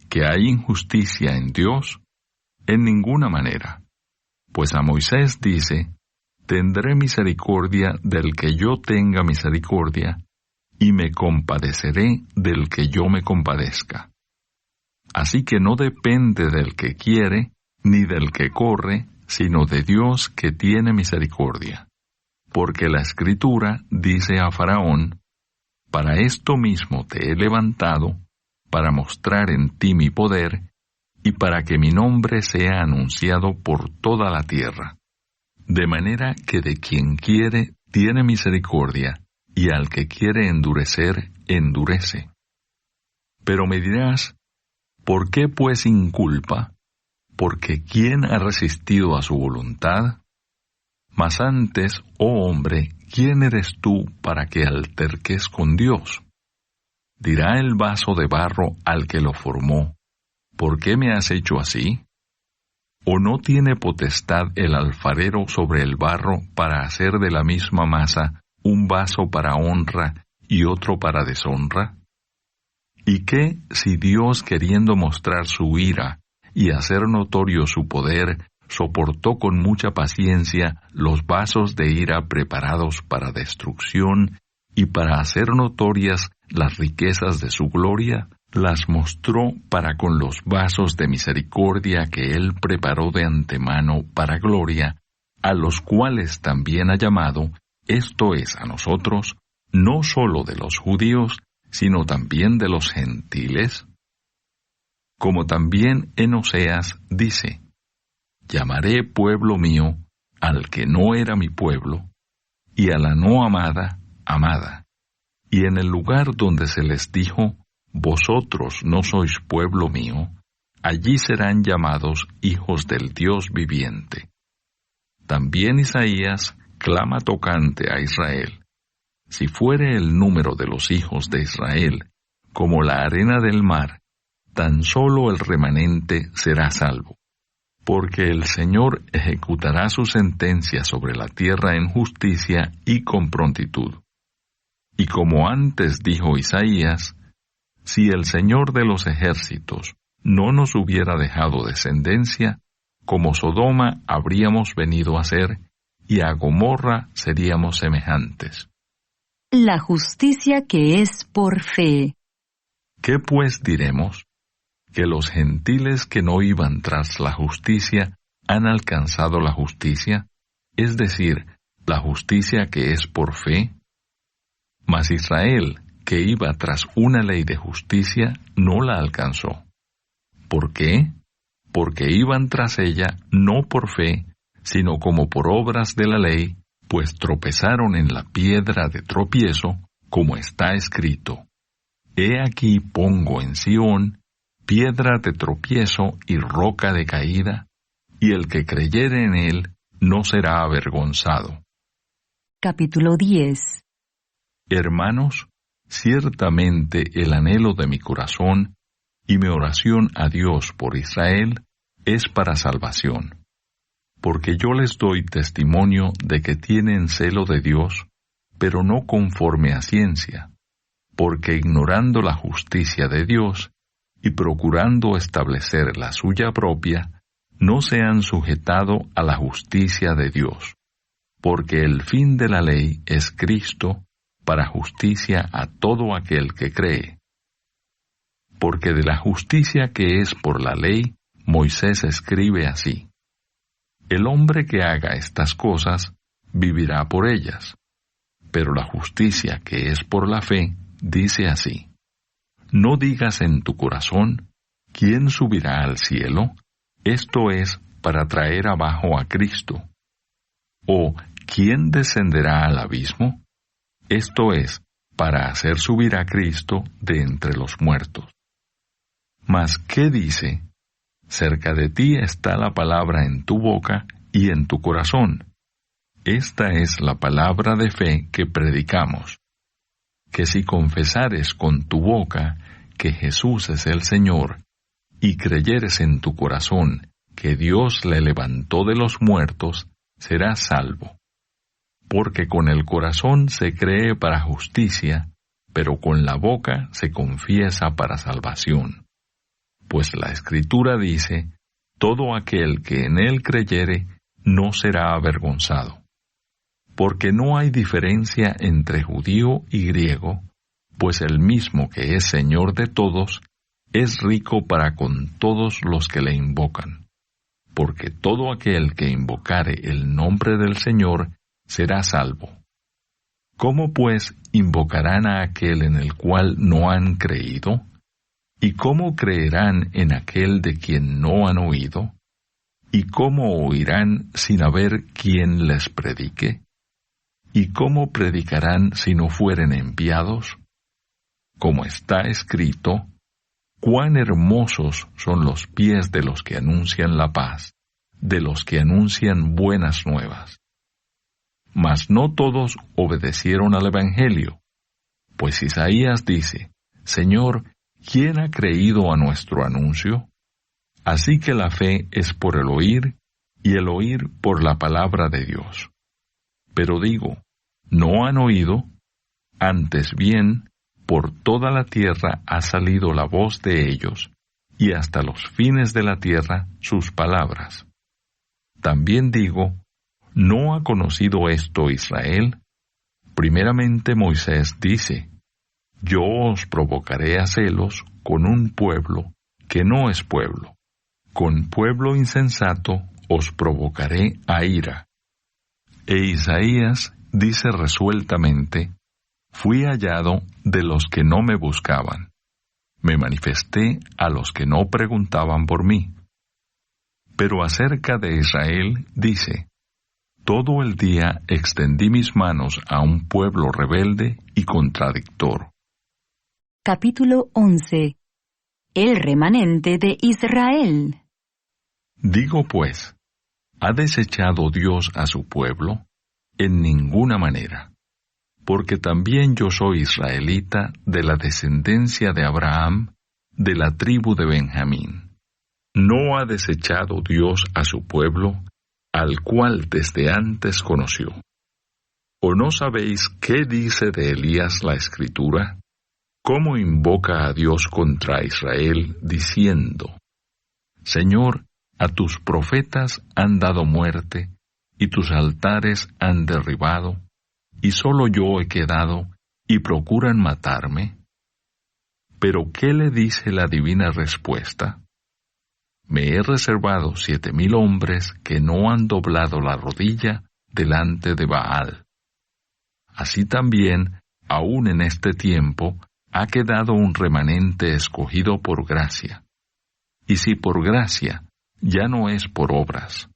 ¿Que hay injusticia en Dios? En ninguna manera. Pues a Moisés dice, tendré misericordia del que yo tenga misericordia, y me compadeceré del que yo me compadezca. Así que no depende del que quiere, ni del que corre, sino de Dios que tiene misericordia. Porque la Escritura dice a Faraón, para esto mismo te he levantado, para mostrar en ti mi poder, y para que mi nombre sea anunciado por toda la tierra. De manera que de quien quiere tiene misericordia, y al que quiere endurecer, endurece. Pero me dirás, ¿por qué pues inculpa? Porque ¿quién ha resistido a su voluntad? Mas antes, oh hombre, ¿quién eres tú para que alterques con Dios? Dirá el vaso de barro al que lo formó, ¿por qué me has hecho así? ¿O no tiene potestad el alfarero sobre el barro para hacer de la misma masa un vaso para honra y otro para deshonra? ¿Y qué si Dios, queriendo mostrar su ira y hacer notorio su poder, soportó con mucha paciencia los vasos de ira preparados para destrucción y para hacer notorias las riquezas de su gloria, las mostró para con los vasos de misericordia que Él preparó de antemano para gloria, a los cuales también ha llamado, esto es a nosotros, no sólo de los judíos, sino también de los gentiles? Como también en Oseas dice, llamaré pueblo mío al que no era mi pueblo, y a la no amada, amada. Y en el lugar donde se les dijo, vosotros no sois pueblo mío, allí serán llamados hijos del Dios viviente. También Isaías clama tocante a Israel. Si fuere el número de los hijos de Israel como la arena del mar, tan solo el remanente será salvo. Porque el Señor ejecutará su sentencia sobre la tierra en justicia y con prontitud. Y como antes dijo Isaías, si el Señor de los ejércitos no nos hubiera dejado descendencia, como Sodoma habríamos venido a ser, y a Gomorra seríamos semejantes. La justicia que es por fe. ¿Qué pues diremos? ¿Que los gentiles que no iban tras la justicia han alcanzado la justicia? Es decir, la justicia que es por fe. Mas Israel, que iba tras una ley de justicia, no la alcanzó. ¿Por qué? Porque iban tras ella no por fe, sino como por obras de la ley, pues tropezaron en la piedra de tropiezo, como está escrito: He aquí pongo en Sión piedra de tropiezo y roca de caída, y el que creyere en él no será avergonzado. Capítulo 10. Hermanos, ciertamente el anhelo de mi corazón y mi oración a Dios por Israel es para salvación. Porque yo les doy testimonio de que tienen celo de Dios, pero no conforme a ciencia, porque ignorando la justicia de Dios y procurando establecer la suya propia, no se han sujetado a la justicia de Dios, porque el fin de la ley es Cristo, para justicia a todo aquel que cree. Porque de la justicia que es por la ley, Moisés escribe así: El hombre que haga estas cosas, vivirá por ellas. Pero la justicia que es por la fe, dice así: No digas en tu corazón, ¿quién subirá al cielo? Esto es, para traer abajo a Cristo. O, ¿quién descenderá al abismo? Esto es, para hacer subir a Cristo de entre los muertos. Mas, ¿qué dice? Cerca de ti está la palabra en tu boca y en tu corazón. Esta es la palabra de fe que predicamos. Que si confesares con tu boca que Jesús es el Señor, y creyeres en tu corazón que Dios le levantó de los muertos, serás salvo. Porque con el corazón se cree para justicia, pero con la boca se confiesa para salvación. Pues la Escritura dice: todo aquel que en él creyere no será avergonzado. Porque no hay diferencia entre judío y griego, pues el mismo que es Señor de todos, es rico para con todos los que le invocan. Porque todo aquel que invocare el nombre del Señor será salvo. ¿Cómo pues invocarán a aquel en el cual no han creído? ¿Y cómo creerán en aquel de quien no han oído? ¿Y cómo oirán sin haber quien les predique? ¿Y cómo predicarán si no fueren enviados? Como está escrito: cuán hermosos son los pies de los que anuncian la paz, de los que anuncian buenas nuevas. Mas no todos obedecieron al Evangelio, pues Isaías dice: Señor, ¿quién ha creído a nuestro anuncio? Así que la fe es por el oír, y el oír por la palabra de Dios. Pero digo, no han oído, antes bien, por toda la tierra ha salido la voz de ellos, y hasta los fines de la tierra sus palabras. También digo, ¿no ha conocido esto Israel? Primeramente Moisés dice: Yo os provocaré a celos con un pueblo que no es pueblo. Con pueblo insensato os provocaré a ira. E Isaías dice resueltamente: Fui hallado de los que no me buscaban. Me manifesté a los que no preguntaban por mí. Pero acerca de Israel dice: Todo el día extendí mis manos a un pueblo rebelde y contradictor. Capítulo 11. El remanente de Israel. Digo pues, ¿ha desechado Dios a su pueblo? En ninguna manera. Porque también yo soy israelita de la descendencia de Abraham, de la tribu de Benjamín. ¿No ha desechado Dios a su pueblo, al cual desde antes conoció? ¿O no sabéis qué dice de Elías la Escritura? ¿Cómo invoca a Dios contra Israel, diciendo: Señor, A tus profetas han dado muerte, y tus altares han derribado, y solo yo he quedado, y procuran matarme. Pero ¿qué le dice la divina respuesta? Me he reservado 7,000 hombres que no han doblado la rodilla delante de Baal. Así también, aún en este tiempo, ha quedado un remanente escogido por gracia. Y si por gracia, ya no es por obras.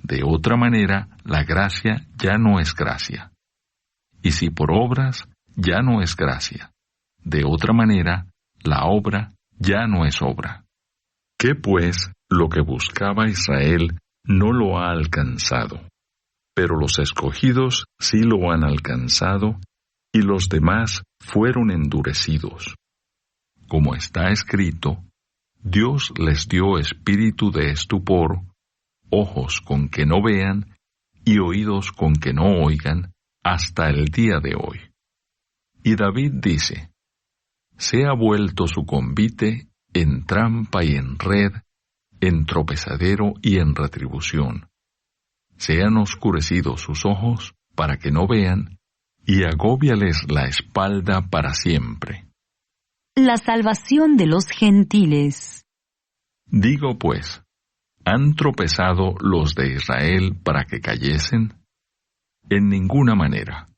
De otra manera, la gracia ya no es gracia. Y si por obras, ya no es gracia. De otra manera, la obra ya no es obra. ¿Qué pues lo que buscaba Israel no lo ha alcanzado? Pero los escogidos sí lo han alcanzado, y los demás fueron endurecidos. Como está escrito, Dios les dio espíritu de estupor, ojos con que no vean, y oídos con que no oigan, hasta el día de hoy. Y David dice, se ha vuelto su convite en trampa y en red, en tropezadero y en retribución. Se han oscurecido sus ojos para que no vean, y agóbiales la espalda para siempre. La salvación de los gentiles. Digo pues, ¿han tropezado los de Israel para que cayesen? En ninguna manera.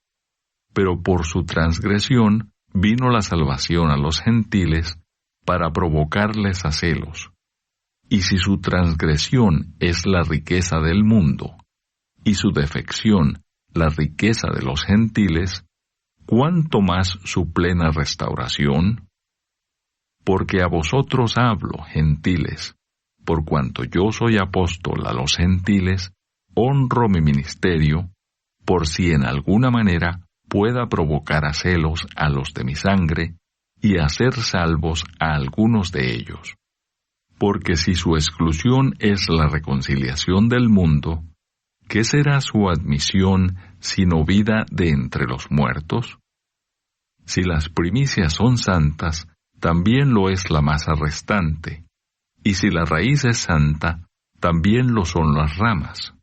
Pero por su transgresión vino la salvación a los gentiles para provocarles a celos. Y si su transgresión es la riqueza del mundo, y su defección la riqueza de los gentiles, ¿cuánto más su plena restauración? Porque a vosotros hablo, gentiles, por cuanto yo soy apóstol a los gentiles, honro mi ministerio, por si en alguna manera pueda provocar a celos a los de mi sangre, y hacer salvos a algunos de ellos. Porque si su exclusión es la reconciliación del mundo, ¿qué será su admisión sino vida de entre los muertos? Si las primicias son santas, también lo es la masa restante, y si la raíz es santa, también lo son las ramas.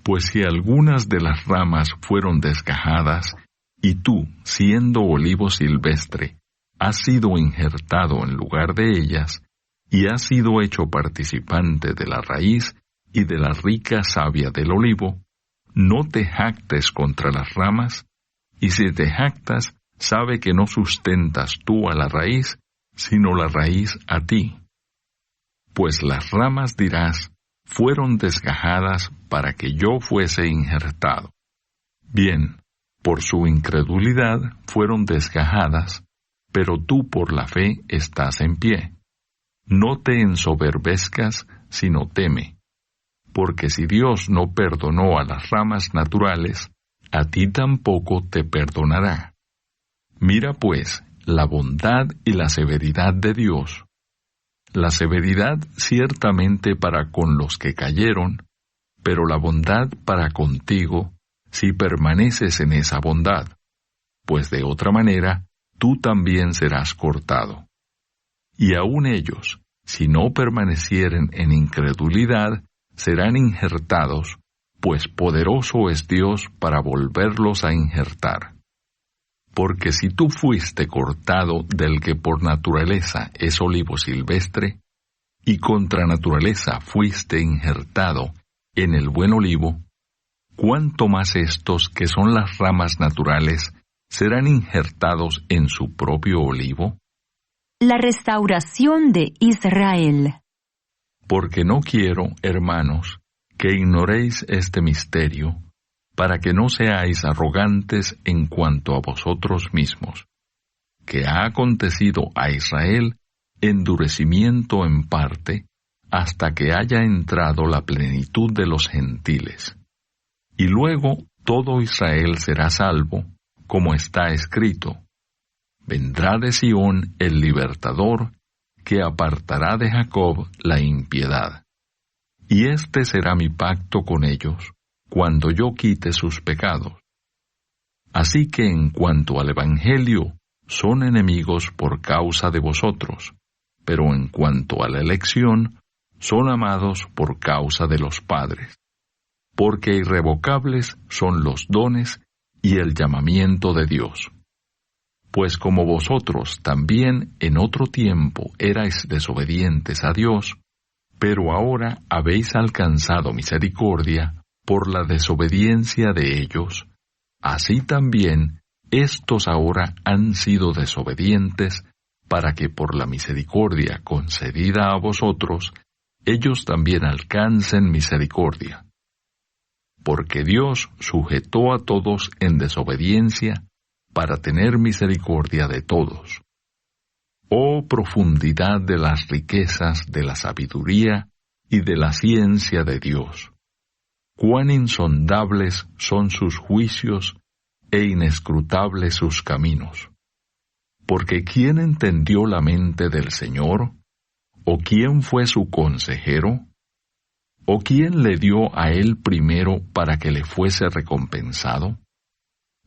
Pues si algunas de las ramas fueron desgajadas, y tú, siendo olivo silvestre, has sido injertado en lugar de ellas, y has sido hecho participante de la raíz y de la rica savia del olivo, no te jactes contra las ramas, y si te jactas, sabe que no sustentas tú a la raíz, sino la raíz a ti. Pues las ramas dirás, fueron desgajadas para que yo fuese injertado. Bien, por su incredulidad fueron desgajadas, pero tú por la fe estás en pie. No te ensoberbezcas, sino teme. Porque si Dios no perdonó a las ramas naturales, a ti tampoco te perdonará. Mira pues la bondad y la severidad de Dios. La severidad ciertamente para con los que cayeron, pero la bondad para contigo, si permaneces en esa bondad, pues de otra manera, tú también serás cortado. Y aun ellos, si no permanecieren en incredulidad, serán injertados, pues poderoso es Dios para volverlos a injertar. Porque si tú fuiste cortado del que por naturaleza es olivo silvestre, y contra naturaleza fuiste injertado en el buen olivo, ¿cuánto más estos que son las ramas naturales serán injertados en su propio olivo? La restauración de Israel. Porque no quiero, hermanos, que ignoréis este misterio, para que no seáis arrogantes en cuanto a vosotros mismos, que ha acontecido a Israel endurecimiento en parte, hasta que haya entrado la plenitud de los gentiles. Y luego todo Israel será salvo, como está escrito, vendrá de Sión el libertador, que apartará de Jacob la impiedad. Y este será mi pacto con ellos, cuando yo quite sus pecados. Así que en cuanto al Evangelio, son enemigos por causa de vosotros, pero en cuanto a la elección, son amados por causa de los padres, porque irrevocables son los dones y el llamamiento de Dios. Pues como vosotros también en otro tiempo erais desobedientes a Dios, pero ahora habéis alcanzado misericordia por la desobediencia de ellos, así también estos ahora han sido desobedientes, para que por la misericordia concedida a vosotros, ellos también alcancen misericordia. Porque Dios sujetó a todos en desobediencia, para tener misericordia de todos. Oh profundidad de las riquezas de la sabiduría y de la ciencia de Dios! Cuán insondables son sus juicios e inescrutables sus caminos. Porque ¿quién entendió la mente del Señor? ¿O quién fue su consejero? ¿O quién le dio a él primero para que le fuese recompensado?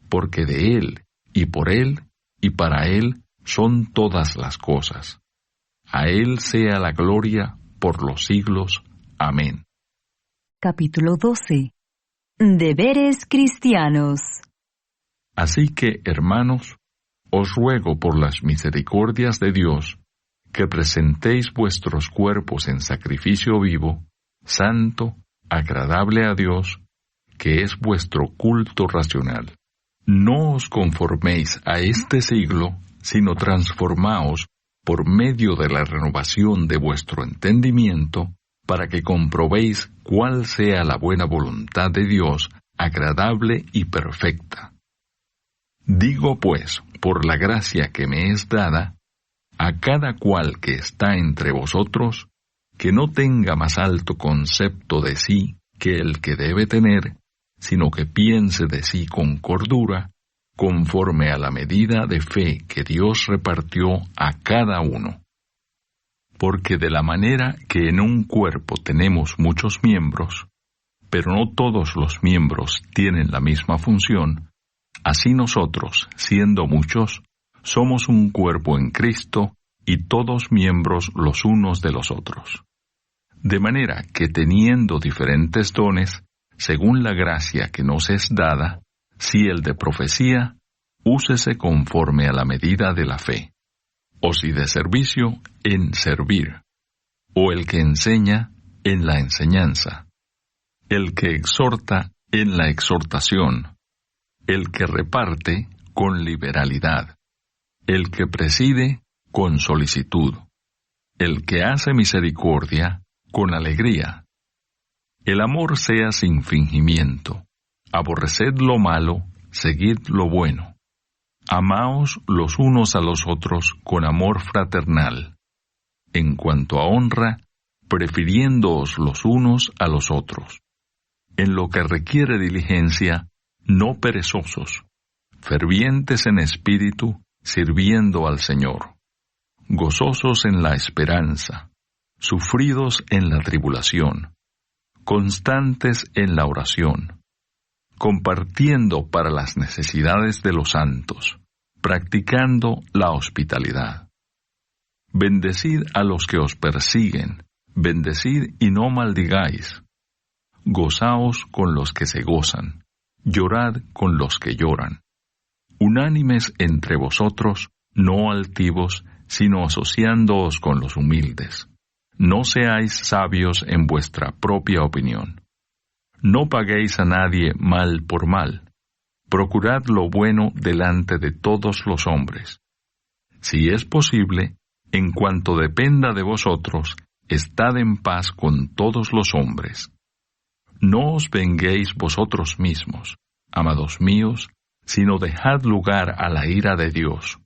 Porque de él, y por él, y para él, son todas las cosas. A él sea la gloria por los siglos. Amén. Capítulo 12. Deberes cristianos. Así que, hermanos, os ruego por las misericordias de Dios, que presentéis vuestros cuerpos en sacrificio vivo, santo, agradable a Dios, que es vuestro culto racional. No os conforméis a este siglo, sino transformaos por medio de la renovación de vuestro entendimiento, para que comprobéis cuál sea la buena voluntad de Dios, agradable y perfecta. Digo pues, por la gracia que me es dada, a cada cual que está entre vosotros, que no tenga más alto concepto de sí que el que debe tener, sino que piense de sí con cordura, conforme a la medida de fe que Dios repartió a cada uno. Porque de la manera que en un cuerpo tenemos muchos miembros, pero no todos los miembros tienen la misma función, así nosotros, siendo muchos, somos un cuerpo en Cristo y todos miembros los unos de los otros. De manera que teniendo diferentes dones, según la gracia que nos es dada, si el de profecía, úsese conforme a la medida de la fe, o si de servicio, en servir, o el que enseña, en la enseñanza, el que exhorta, en la exhortación, el que reparte, con liberalidad, el que preside, con solicitud, el que hace misericordia, con alegría. El amor sea sin fingimiento. Aborreced lo malo, seguid lo bueno. Amaos los unos a los otros con amor fraternal. En cuanto a honra, prefiriéndoos los unos a los otros. En lo que requiere diligencia, no perezosos, fervientes en espíritu, sirviendo al Señor. Gozosos en la esperanza, sufridos en la tribulación, constantes en la oración, compartiendo para las necesidades de los santos, practicando la hospitalidad. Bendecid a los que os persiguen, bendecid y no maldigáis. Gozaos con los que se gozan, llorad con los que lloran. Unánimes entre vosotros, no altivos, sino asociándoos con los humildes. No seáis sabios en vuestra propia opinión. No paguéis a nadie mal por mal. Procurad lo bueno delante de todos los hombres. Si es posible, en cuanto dependa de vosotros, estad en paz con todos los hombres. No os venguéis vosotros mismos, amados míos, sino dejad lugar a la ira de Dios.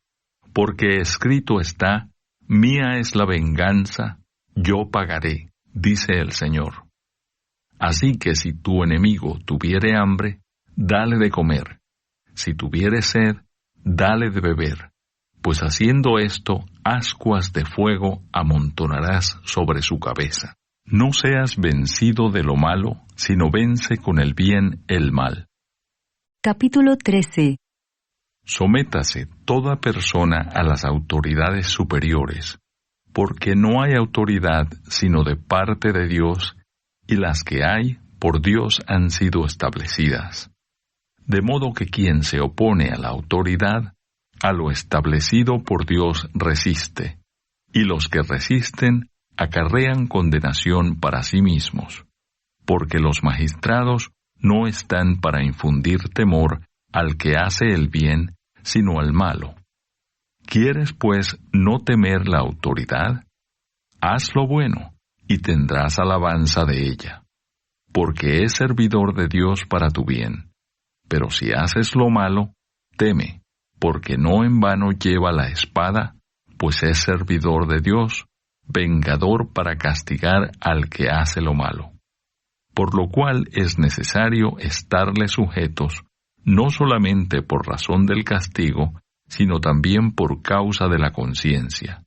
Porque escrito está, mía es la venganza, yo pagaré, dice el Señor. Así que si tu enemigo tuviere hambre, dale de comer. Si tuviere sed, dale de beber. Pues haciendo esto, ascuas de fuego amontonarás sobre su cabeza. No seas vencido de lo malo, sino vence con el bien el mal. Capítulo 13. Sométase toda persona a las autoridades superiores, porque no hay autoridad sino de parte de Dios, y las que hay por Dios han sido establecidas. De modo que quien se opone a la autoridad, a lo establecido por Dios resiste, y los que resisten acarrean condenación para sí mismos, porque los magistrados no están para infundir temor al que hace el bien, sino al malo. ¿Quieres, pues, no temer la autoridad? Haz lo bueno, y tendrás alabanza de ella, porque es servidor de Dios para tu bien. Pero si haces lo malo, teme, porque no en vano lleva la espada, pues es servidor de Dios, vengador para castigar al que hace lo malo. Por lo cual es necesario estarle sujetos, no solamente por razón del castigo, sino también por causa de la conciencia.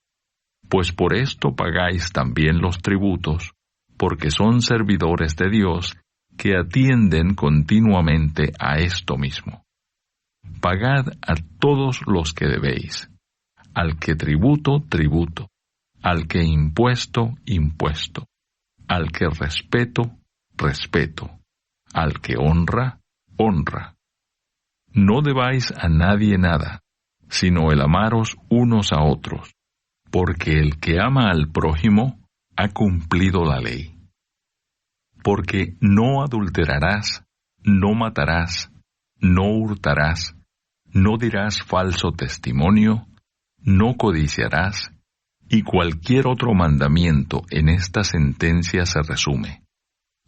Pues por esto pagáis también los tributos, porque son servidores de Dios, que atienden continuamente a esto mismo. Pagad a todos los que debéis, al que tributo, tributo, al que impuesto, impuesto, al que respeto, respeto, al que honra, honra. No debáis a nadie nada, sino el amaros unos a otros, porque el que ama al prójimo ha cumplido la ley. Porque no adulterarás, no matarás, no hurtarás, no dirás falso testimonio, no codiciarás, y cualquier otro mandamiento en esta sentencia se resume: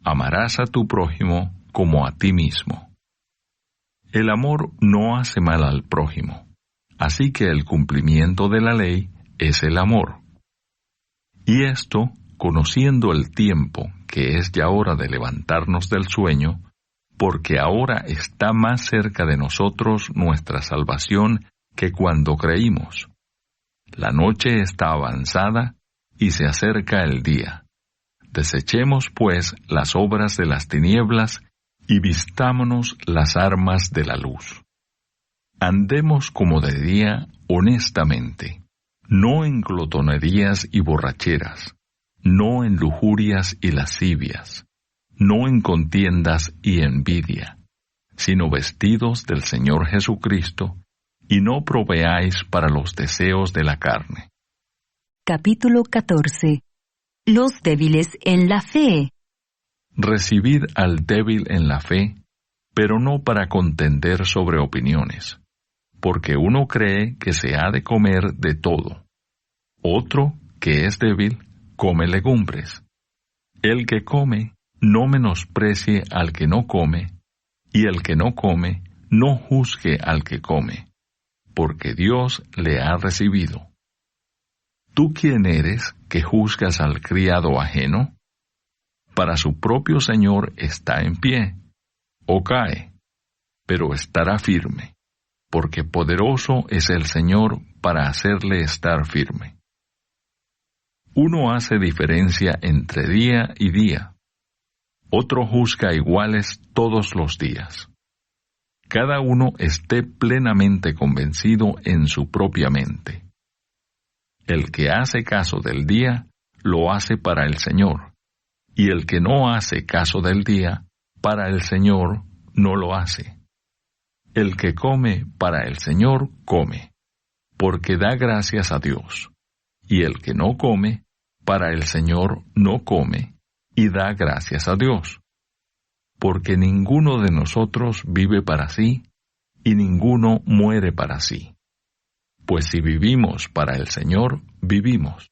amarás a tu prójimo como a ti mismo. El amor no hace mal al prójimo, así que el cumplimiento de la ley es el amor. Y esto, conociendo el tiempo, que es ya hora de levantarnos del sueño, porque ahora está más cerca de nosotros nuestra salvación que cuando creímos. La noche está avanzada y se acerca el día. Desechemos, pues, las obras de las tinieblas y vistámonos las armas de la luz. Andemos como de día honestamente, no en glotonerías y borracheras, no en lujurias y lascivias, no en contiendas y envidia, sino vestidos del Señor Jesucristo, y no proveáis para los deseos de la carne. Capítulo 14. Los débiles en la fe. Recibid al débil en la fe, pero no para contender sobre opiniones, porque uno cree que se ha de comer de todo. Otro, que es débil, come legumbres. El que come, no menosprecie al que no come, y el que no come, no juzgue al que come, porque Dios le ha recibido. ¿Tú quién eres que juzgas al criado ajeno? Para su propio Señor está en pie, o cae, pero estará firme, porque poderoso es el Señor para hacerle estar firme. Uno hace diferencia entre día y día, otro juzga iguales todos los días. Cada uno esté plenamente convencido en su propia mente. El que hace caso del día, lo hace para el Señor, y el que no hace caso del día, para el Señor no lo hace. El que come para el Señor come, porque da gracias a Dios, y el que no come, para el Señor no come, y da gracias a Dios. Porque ninguno de nosotros vive para sí, y ninguno muere para sí. Pues si vivimos para el Señor, vivimos,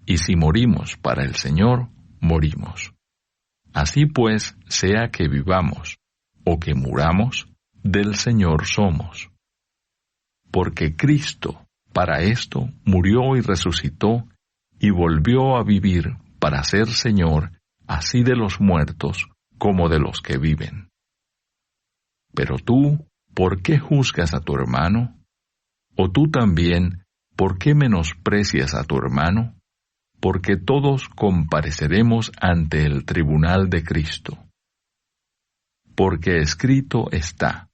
y si morimos para el Señor, morimos. Así pues, sea que vivamos, o que muramos, del Señor somos. Porque Cristo, para esto, murió y resucitó, y volvió a vivir para ser Señor, así de los muertos, como de los que viven. Pero tú, ¿por qué juzgas a tu hermano? ¿O tú también, por qué menosprecias a tu hermano? Porque todos compareceremos ante el tribunal de Cristo. Porque escrito está: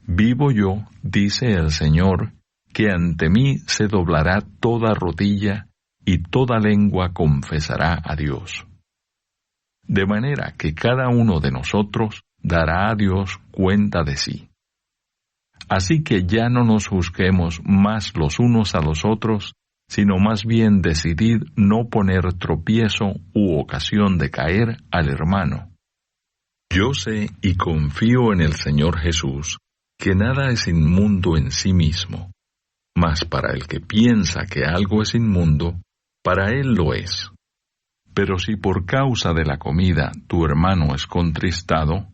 vivo yo, dice el Señor, que ante mí se doblará toda rodilla, y toda lengua confesará a Dios. De manera que cada uno de nosotros dará a Dios cuenta de sí. Así que ya no nos juzguemos más los unos a los otros, sino más bien decidid no poner tropiezo u ocasión de caer al hermano. Yo sé y confío en el Señor Jesús, que nada es inmundo en sí mismo, mas para el que piensa que algo es inmundo, para él lo es. Pero si por causa de la comida tu hermano es contristado,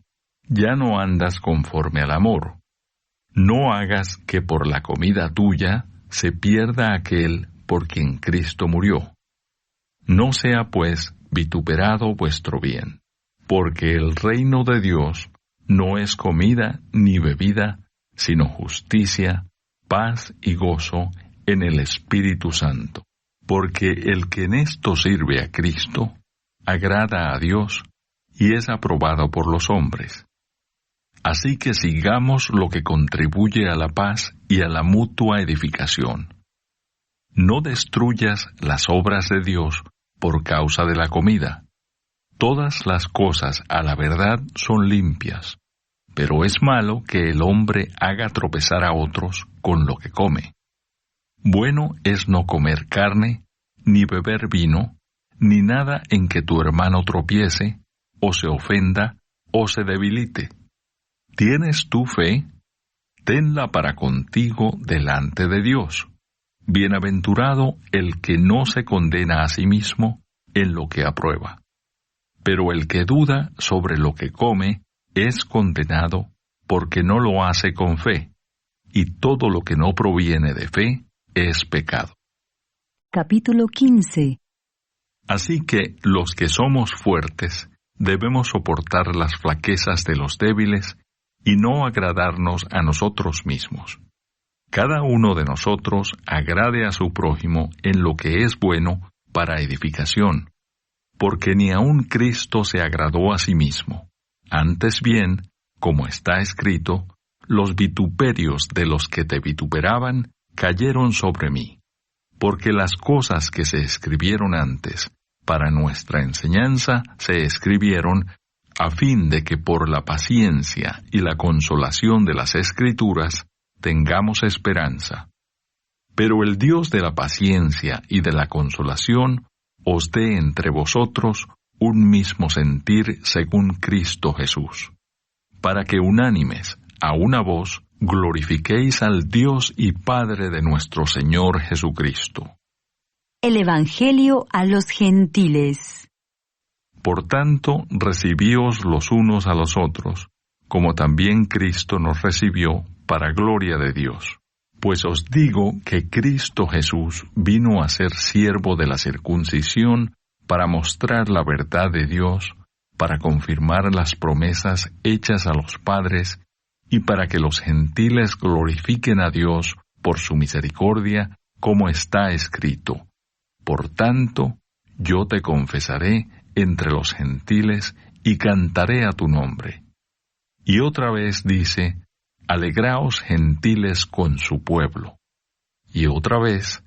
ya no andas conforme al amor. No hagas que por la comida tuya se pierda aquel por quien Cristo murió. No sea pues vituperado vuestro bien, porque el reino de Dios no es comida ni bebida, sino justicia, paz y gozo en el Espíritu Santo. Porque el que en esto sirve a Cristo, agrada a Dios y es aprobado por los hombres. Así que sigamos lo que contribuye a la paz y a la mutua edificación. No destruyas las obras de Dios por causa de la comida. Todas las cosas a la verdad son limpias, pero es malo que el hombre haga tropezar a otros con lo que come. Bueno es no comer carne, ni beber vino, ni nada en que tu hermano tropiece, o se ofenda, o se debilite. ¿Tienes tú fe? Tenla para contigo delante de Dios. Bienaventurado el que no se condena a sí mismo en lo que aprueba. Pero el que duda sobre lo que come es condenado porque no lo hace con fe, y todo lo que no proviene de fe es pecado. Capítulo 15. Así que los que somos fuertes debemos soportar las flaquezas de los débiles y no agradarnos a nosotros mismos. Cada uno de nosotros agrade a su prójimo en lo que es bueno para edificación, porque ni aun Cristo se agradó a sí mismo. Antes bien, como está escrito, los vituperios de los que te vituperaban cayeron sobre mí, porque las cosas que se escribieron antes para nuestra enseñanza se escribieron a fin de que por la paciencia y la consolación de las Escrituras tengamos esperanza. Pero el Dios de la paciencia y de la consolación os dé entre vosotros un mismo sentir según Cristo Jesús, para que unánimes, a una voz, glorifiquéis al Dios y Padre de nuestro Señor Jesucristo. El Evangelio a los gentiles. Por tanto, recibíos los unos a los otros, como también Cristo nos recibió para gloria de Dios. Pues os digo que Cristo Jesús vino a ser siervo de la circuncisión para mostrar la verdad de Dios, para confirmar las promesas hechas a los padres, y para que los gentiles glorifiquen a Dios por su misericordia, como está escrito. Por tanto, yo te confesaré entre los gentiles y cantaré a tu nombre. Y otra vez dice, alegraos gentiles con su pueblo. Y otra vez,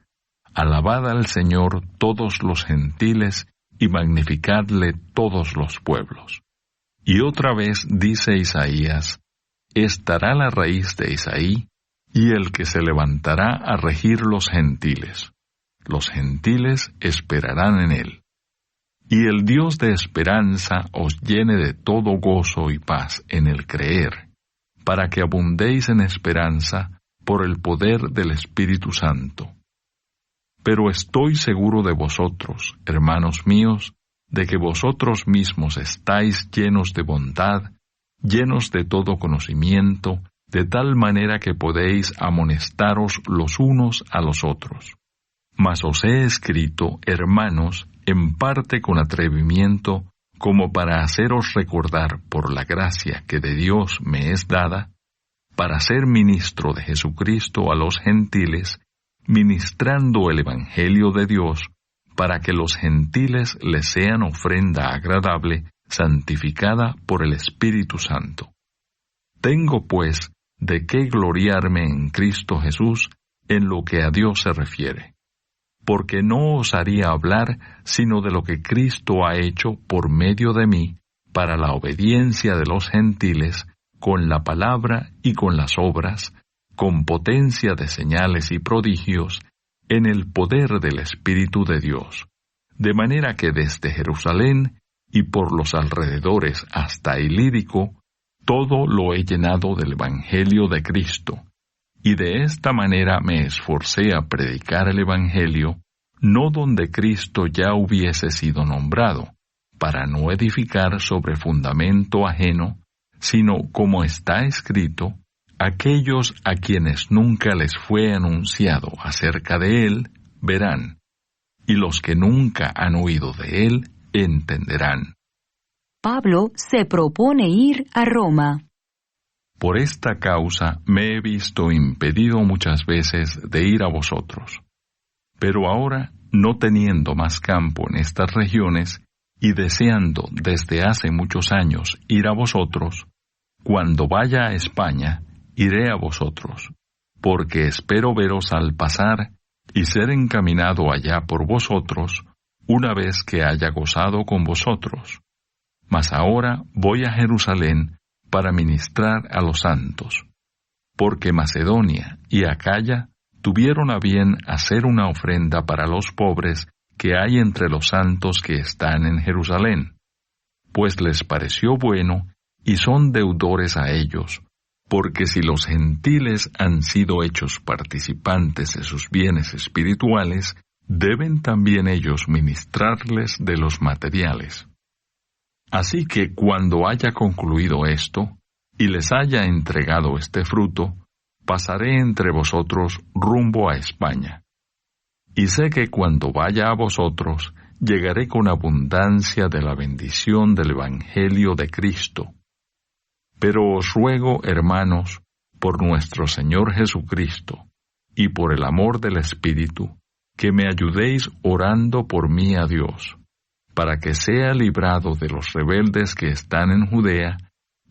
alabad al Señor todos los gentiles y magnificadle todos los pueblos. Y otra vez dice Isaías, estará la raíz de Isaí, y el que se levantará a regir los gentiles. Los gentiles esperarán en él. Y el Dios de esperanza os llene de todo gozo y paz en el creer, para que abundéis en esperanza por el poder del Espíritu Santo. Pero estoy seguro de vosotros, hermanos míos, de que vosotros mismos estáis llenos de bondad, llenos de todo conocimiento, de tal manera que podéis amonestaros los unos a los otros. Mas os he escrito, hermanos, en parte con atrevimiento, como para haceros recordar por la gracia que de Dios me es dada, para ser ministro de Jesucristo a los gentiles, ministrando el Evangelio de Dios, para que los gentiles les sean ofrenda agradable, santificada por el Espíritu Santo. Tengo, pues, de qué gloriarme en Cristo Jesús en lo que a Dios se refiere. porque no osaría hablar sino de lo que Cristo ha hecho por medio de mí para la obediencia de los gentiles, con la palabra y con las obras, con potencia de señales y prodigios, en el poder del Espíritu de Dios. De manera que desde Jerusalén y por los alrededores hasta Ilírico, todo lo he llenado del Evangelio de Cristo, y de esta manera me esforcé a predicar el Evangelio, no donde Cristo ya hubiese sido nombrado, para no edificar sobre fundamento ajeno, sino como está escrito, aquellos a quienes nunca les fue anunciado acerca de él, verán, y los que nunca han oído de él, entenderán. Pablo se propone ir a Roma. Por esta causa me he visto impedido muchas veces de ir a vosotros. Pero ahora, no teniendo más campo en estas regiones, y deseando desde hace muchos años ir a vosotros, cuando vaya a España, iré a vosotros, porque espero veros al pasar y ser encaminado allá por vosotros, una vez que haya gozado con vosotros. Mas ahora voy a Jerusalén para ministrar a los santos, porque Macedonia y Acaya tuvieron a bien hacer una ofrenda para los pobres que hay entre los santos que están en Jerusalén, pues les pareció bueno y son deudores a ellos, porque si los gentiles han sido hechos participantes de sus bienes espirituales, deben también ellos ministrarles de los materiales. Así que cuando haya concluido esto, y les haya entregado este fruto, pasaré entre vosotros rumbo a España. Y sé que cuando vaya a vosotros, llegaré con abundancia de la bendición del Evangelio de Cristo. Pero os ruego, hermanos, por nuestro Señor Jesucristo, y por el amor del Espíritu, que me ayudéis orando por mí a Dios, para que sea librado de los rebeldes que están en Judea,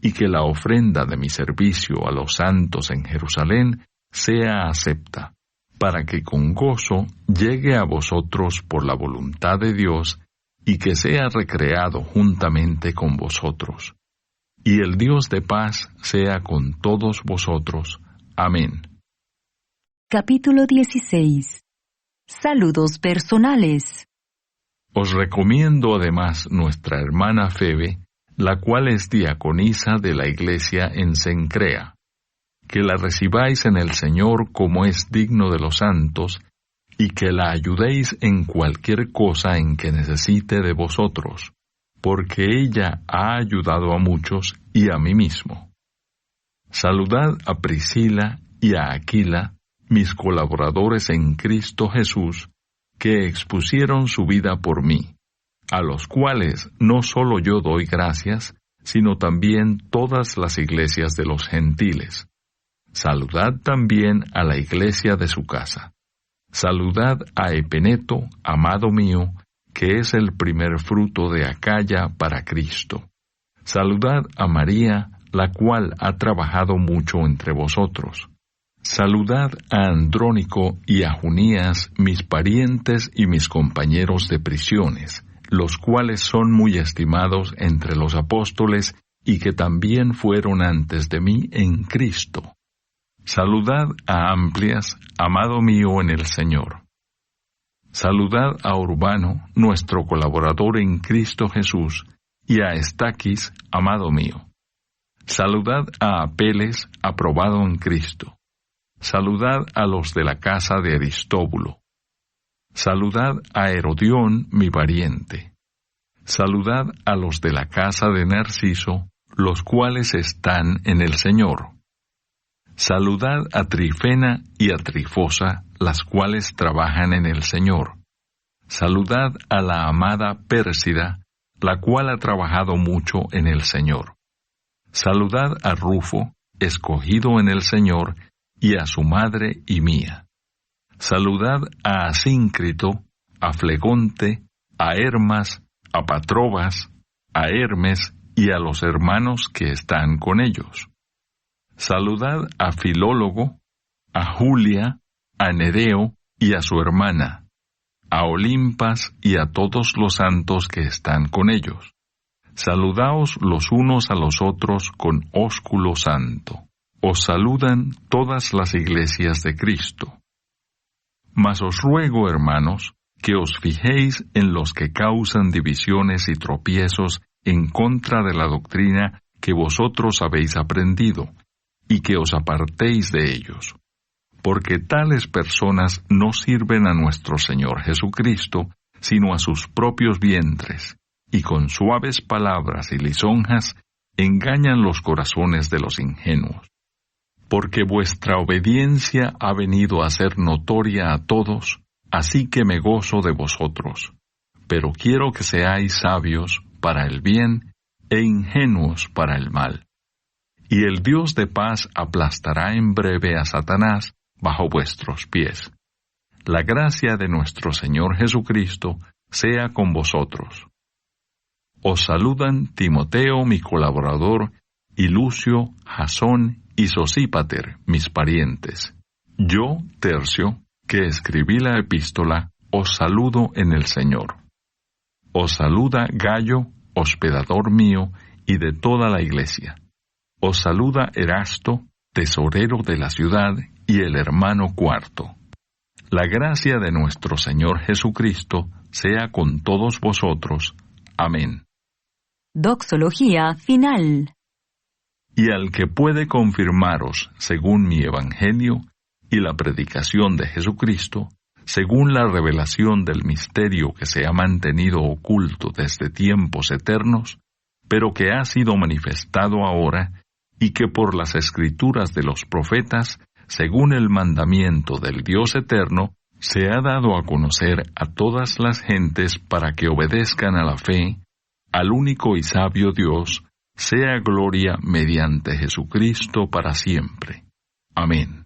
y que la ofrenda de mi servicio a los santos en Jerusalén sea acepta, para que con gozo llegue a vosotros por la voluntad de Dios, y que sea recreado juntamente con vosotros. Y el Dios de paz sea con todos vosotros. Amén. Capítulo 16. Saludos personales. Os recomiendo además nuestra hermana Febe, la cual es diaconisa de la iglesia en Cencrea, que la recibáis en el Señor como es digno de los santos, y que la ayudéis en cualquier cosa en que necesite de vosotros, porque ella ha ayudado a muchos y a mí mismo. Saludad a Priscila y a Aquila, mis colaboradores en Cristo Jesús, que expusieron su vida por mí, a los cuales no solo yo doy gracias, sino también todas las iglesias de los gentiles. Saludad también a la iglesia de su casa. Saludad a Epeneto, amado mío, que es el primer fruto de Acaya para Cristo. Saludad a María, la cual ha trabajado mucho entre vosotros. Saludad a Andrónico y a Junías, mis parientes y mis compañeros de prisiones, los cuales son muy estimados entre los apóstoles y que también fueron antes de mí en Cristo. Saludad a Amplias, amado mío en el Señor. Saludad a Urbano, nuestro colaborador en Cristo Jesús, y a Estaquis, amado mío. Saludad a Apeles, aprobado en Cristo. Saludad a los de la casa de Aristóbulo. Saludad a Herodión, mi pariente. Saludad a los de la casa de Narciso, los cuales están en el Señor. Saludad a Trifena y a Trifosa, las cuales trabajan en el Señor. Saludad a la amada Pérsida, la cual ha trabajado mucho en el Señor. Saludad a Rufo, escogido en el Señor, y a su madre y mía. Saludad a Asíncrito, a Flegonte, a Hermas, a Patrobas, a Hermes y a los hermanos que están con ellos. Saludad a Filólogo, a Julia, a Nereo y a su hermana, a Olimpas y a todos los santos que están con ellos. Saludaos los unos a los otros con ósculo santo. Os saludan todas las iglesias de Cristo. Mas os ruego, hermanos, que os fijéis en los que causan divisiones y tropiezos en contra de la doctrina que vosotros habéis aprendido, y que os apartéis de ellos. Porque tales personas no sirven a nuestro Señor Jesucristo, sino a sus propios vientres, y con suaves palabras y lisonjas engañan los corazones de los ingenuos. Porque vuestra obediencia ha venido a ser notoria a todos, así que me gozo de vosotros. Pero quiero que seáis sabios para el bien e ingenuos para el mal. Y el Dios de paz aplastará en breve a Satanás bajo vuestros pies. La gracia de nuestro Señor Jesucristo sea con vosotros. Os saludan Timoteo, mi colaborador, y Lucio, Jasón y Sosípater, mis parientes. Yo, Tercio, que escribí la epístola, os saludo en el Señor. Os saluda Gayo, hospedador mío, y de toda la iglesia. Os saluda Erasto, tesorero de la ciudad, y el hermano Cuarto. La gracia de nuestro Señor Jesucristo sea con todos vosotros. Amén. Doxología final. Y al que puede confirmaros, según mi evangelio, y la predicación de Jesucristo, según la revelación del misterio que se ha mantenido oculto desde tiempos eternos, pero que ha sido manifestado ahora, y que por las escrituras de los profetas, según el mandamiento del Dios eterno, se ha dado a conocer a todas las gentes para que obedezcan a la fe, al único y sabio Dios, sea gloria mediante Jesucristo para siempre. Amén.